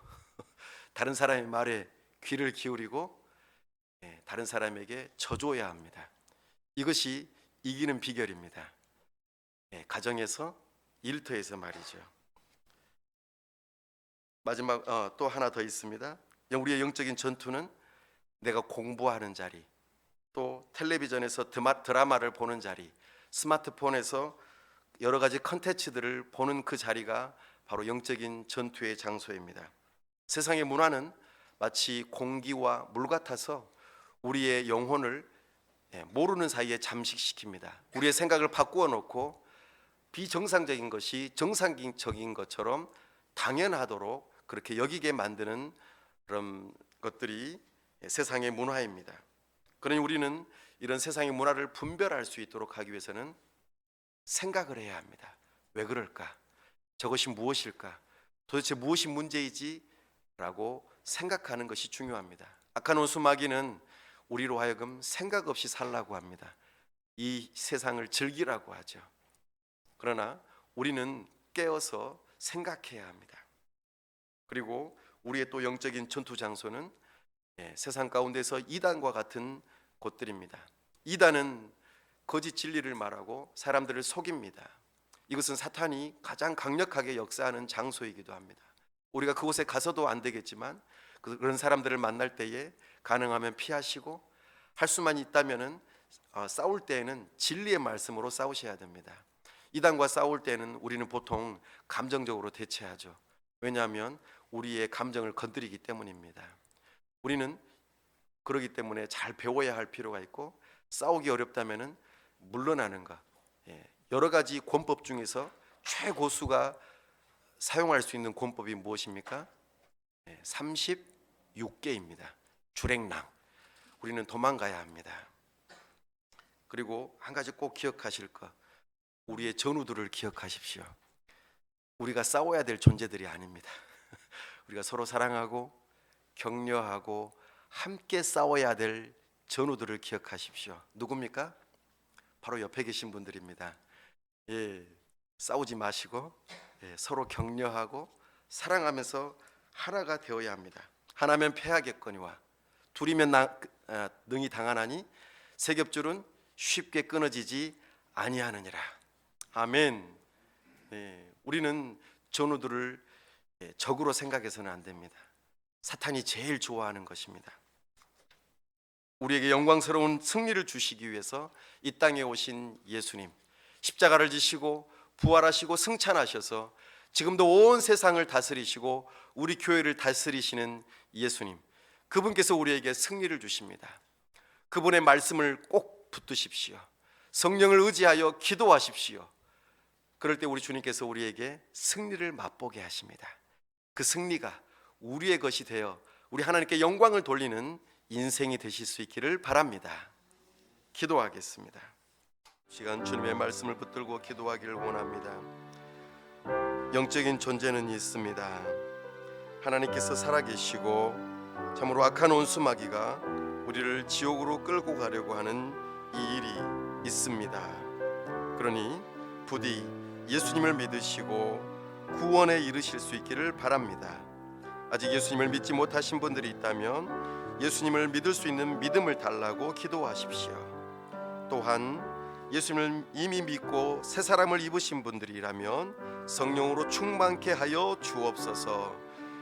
다른 사람의 말에 귀를 기울이고 다른 사람에게 져줘야 합니다. 이것이 이기는 비결입니다. 가정에서 일터에서 말이죠. 마지막 또 하나 더 있습니다. 우리의 영적인 전투는 내가 공부하는 자리, 또 텔레비전에서 드라마를 보는 자리, 스마트폰에서 여러 가지 컨텐츠들을 보는 그 자리가 바로 영적인 전투의 장소입니다. 세상의 문화는 마치 공기와 물 같아서 우리의 영혼을 모르는 사이에 잠식시킵니다. 우리의 생각을 바꾸어 놓고 비정상적인 것이 정상적인 것처럼 당연하도록 그렇게 여기게 만드는 그런 것들이 세상의 문화입니다. 그러니 우리는 이런 세상의 문화를 분별할 수 있도록 하기 위해서는 생각을 해야 합니다. 왜 그럴까? 저것이 무엇일까? 도대체 무엇이 문제이지? 라고 생각하는 것이 중요합니다. 악한 원수마귀는 우리로 하여금 생각 없이 살라고 합니다. 이 세상을 즐기라고 하죠. 그러나 우리는 깨어서 생각해야 합니다. 그리고 우리의 또 영적인 전투 장소는 세상 가운데서 이단과 같은 곳들입니다. 이단은 거짓 진리를 말하고 사람들을 속입니다. 이것은 사탄이 가장 강력하게 역사하는 장소이기도 합니다. 우리가 그곳에 가서도 안 되겠지만 그런 사람들을 만날 때에 가능하면 피하시고 할 수만 있다면은 싸울 때에는 진리의 말씀으로 싸우셔야 됩니다. 이단과 싸울 때는 우리는 보통 감정적으로 대처하죠. 왜냐하면 우리의 감정을 건드리기 때문입니다. 우리는 그러기 때문에 잘 배워야 할 필요가 있고, 싸우기 어렵다면은 물러나는 것. 여러 가지 권법 중에서 최고수가 사용할 수 있는 권법이 무엇입니까? 36개입니다. 주랭랑. 우리는 도망가야 합니다. 그리고 한 가지 꼭 기억하실 것, 우리의 전우들을 기억하십시오. 우리가 싸워야 될 존재들이 아닙니다. 우리가 서로 사랑하고 격려하고 함께 싸워야 될 전우들을 기억하십시오. 누굽니까? 바로 옆에 계신 분들입니다. 싸우지 마시고 서로 격려하고 사랑하면서 하나가 되어야 합니다. 하나면 패하겠거니와 둘이면 능히 당하나니 세 겹줄은 쉽게 끊어지지 아니하느니라. 아멘. 우리는 전우들을 적으로 생각해서는 안 됩니다. 사탄이 제일 좋아하는 것입니다. 우리에게 영광스러운 승리를 주시기 위해서 이 땅에 오신 예수님, 십자가를 지시고 부활하시고 승천하셔서 지금도 온 세상을 다스리시고 우리 교회를 다스리시는 예수님, 그분께서 우리에게 승리를 주십니다. 그분의 말씀을 꼭 붙드십시오. 성령을 의지하여 기도하십시오. 그럴 때 우리 주님께서 우리에게 승리를 맛보게 하십니다. 그 승리가 우리의 것이 되어 우리 하나님께 영광을 돌리는 인생이 되실 수 있기를 바랍니다. 기도하겠습니다. 시간 주님의 말씀을 붙들고 기도하기를 원합니다. 영적인 존재는 있습니다. 하나님께서 살아계시고 참으로 악한 온수마귀가 우리를 지옥으로 끌고 가려고 하는 이 일이 있습니다. 그러니 부디 예수님을 믿으시고 구원에 이르실 수 있기를 바랍니다. 아직 예수님을 믿지 못하신 분들이 있다면 예수님을 믿을 수 있는 믿음을 달라고 기도하십시오. 또한 예수님을 이미 믿고 새 사람을 입으신 분들이라면 성령으로 충만케 하여 주옵소서.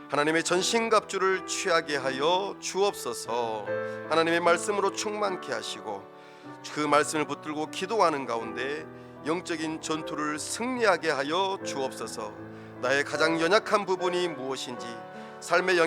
하나님의 전신갑주를 취하게 하여 주옵소서. 하나님의 말씀으로 충만케 하시고 그 말씀을 붙들고 기도하는 가운데 영적인 전투를 승리하게 하여 주옵소서. 나의 가장 연약한 부분이 무엇인지, 삶의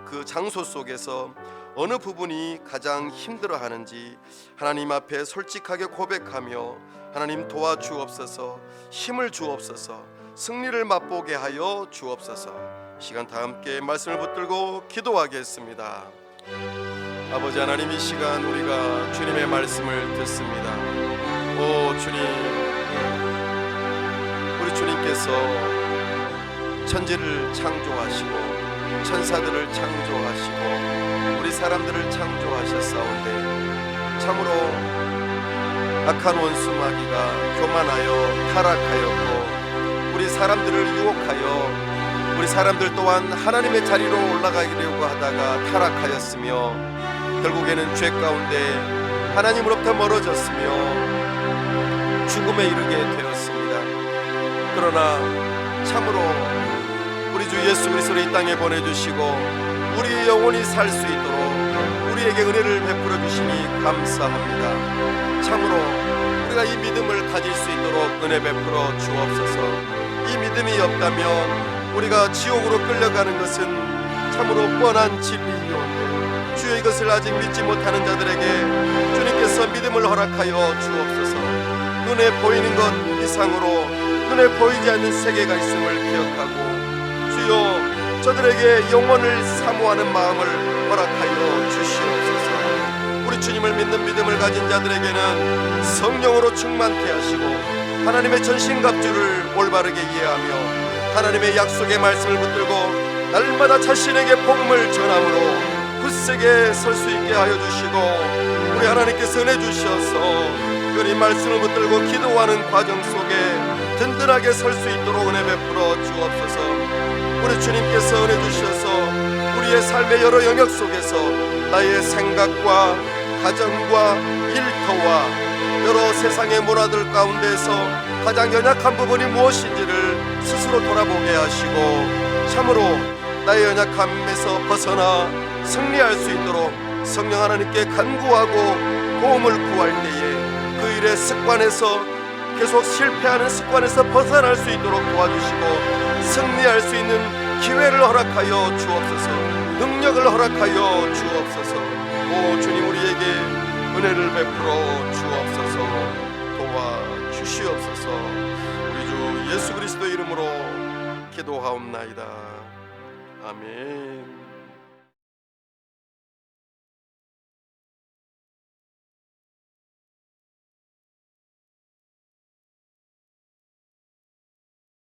그 장소 속에서 어느 부분이 가장 힘들어하는지 하나님 앞에 솔직하게 고백하며 하나님 도와주옵소서, 힘을 주옵소서, 승리를 맛보게 하여 주옵소서. 시간 다 함께 말씀을 붙들고 기도하겠습니다. 아버지 하나님, 이 시간 우리가 주님의 말씀을 듣습니다. 오 주님, 우리 주님께서 천지를 창조하시고 천사들을 창조하시고 우리 사람들을 창조하셨사온데 참으로 악한 원수마귀가 교만하여 타락하였고 우리 사람들을 유혹하여 우리 사람들 또한 하나님의 자리로 올라가려고 하다가 타락하였으며 결국에는 죄 가운데 하나님으로부터 멀어졌으며 죽음에 이르게 되었습니다. 그러나 참으로 우리 주 예수 그리스도를 이 땅에 보내주시고 우리 영혼이 살 수 있도록 우리에게 은혜를 베풀어 주시니 감사합니다. 참으로 우리가 이 믿음을 가질 수 있도록 은혜 베풀어 주옵소서. 이 믿음이 없다면 우리가 지옥으로 끌려가는 것은 참으로 뻔한 진리이오니 주여 이것을 아직 믿지 못하는 자들에게 주님께서 믿음을 허락하여 주옵소서. 눈에 보이는 것 이상으로 눈에 보이지 않는 세계가 있음을 기억하고 주여 저들에게 영원을 사모하는 마음을 허락하여 주시옵소서. 우리 주님을 믿는 믿음을 가진 자들에게는 성령으로 충만케 하시고 하나님의 전신갑주를 올바르게 이해하며 하나님의 약속의 말씀을 붙들고 날마다 자신에게 복음을 전함으로 굳세게 설 수 있게 하여 주시고 우리 하나님께서 은혜 주셔서 이 말씀을 붙들고 기도하는 과정 속에 든든하게 설 수 있도록 은혜 베풀어 주옵소서. 우리 주님께서 은혜 주셔서 우리의 삶의 여러 영역 속에서 나의 생각과 가정과 일터와 여러 세상의 문화들 가운데서 가장 연약한 부분이 무엇인지를 스스로 돌아보게 하시고 참으로 나의 연약함에서 벗어나 승리할 수 있도록 성령 하나님께 간구하고 도움을 구할 때에 그 일의 습관에서 계속 실패하는 습관에서 벗어날 수 있도록 도와주시고 승리할 수 있는 기회를 허락하여 주옵소서. 능력을 허락하여 주옵소서. 오 주님, 우리에게 은혜를 베풀어 주옵소서. 도와 주시옵소서. 우리 주 예수 그리스도 이름으로 기도하옵나이다. 아멘.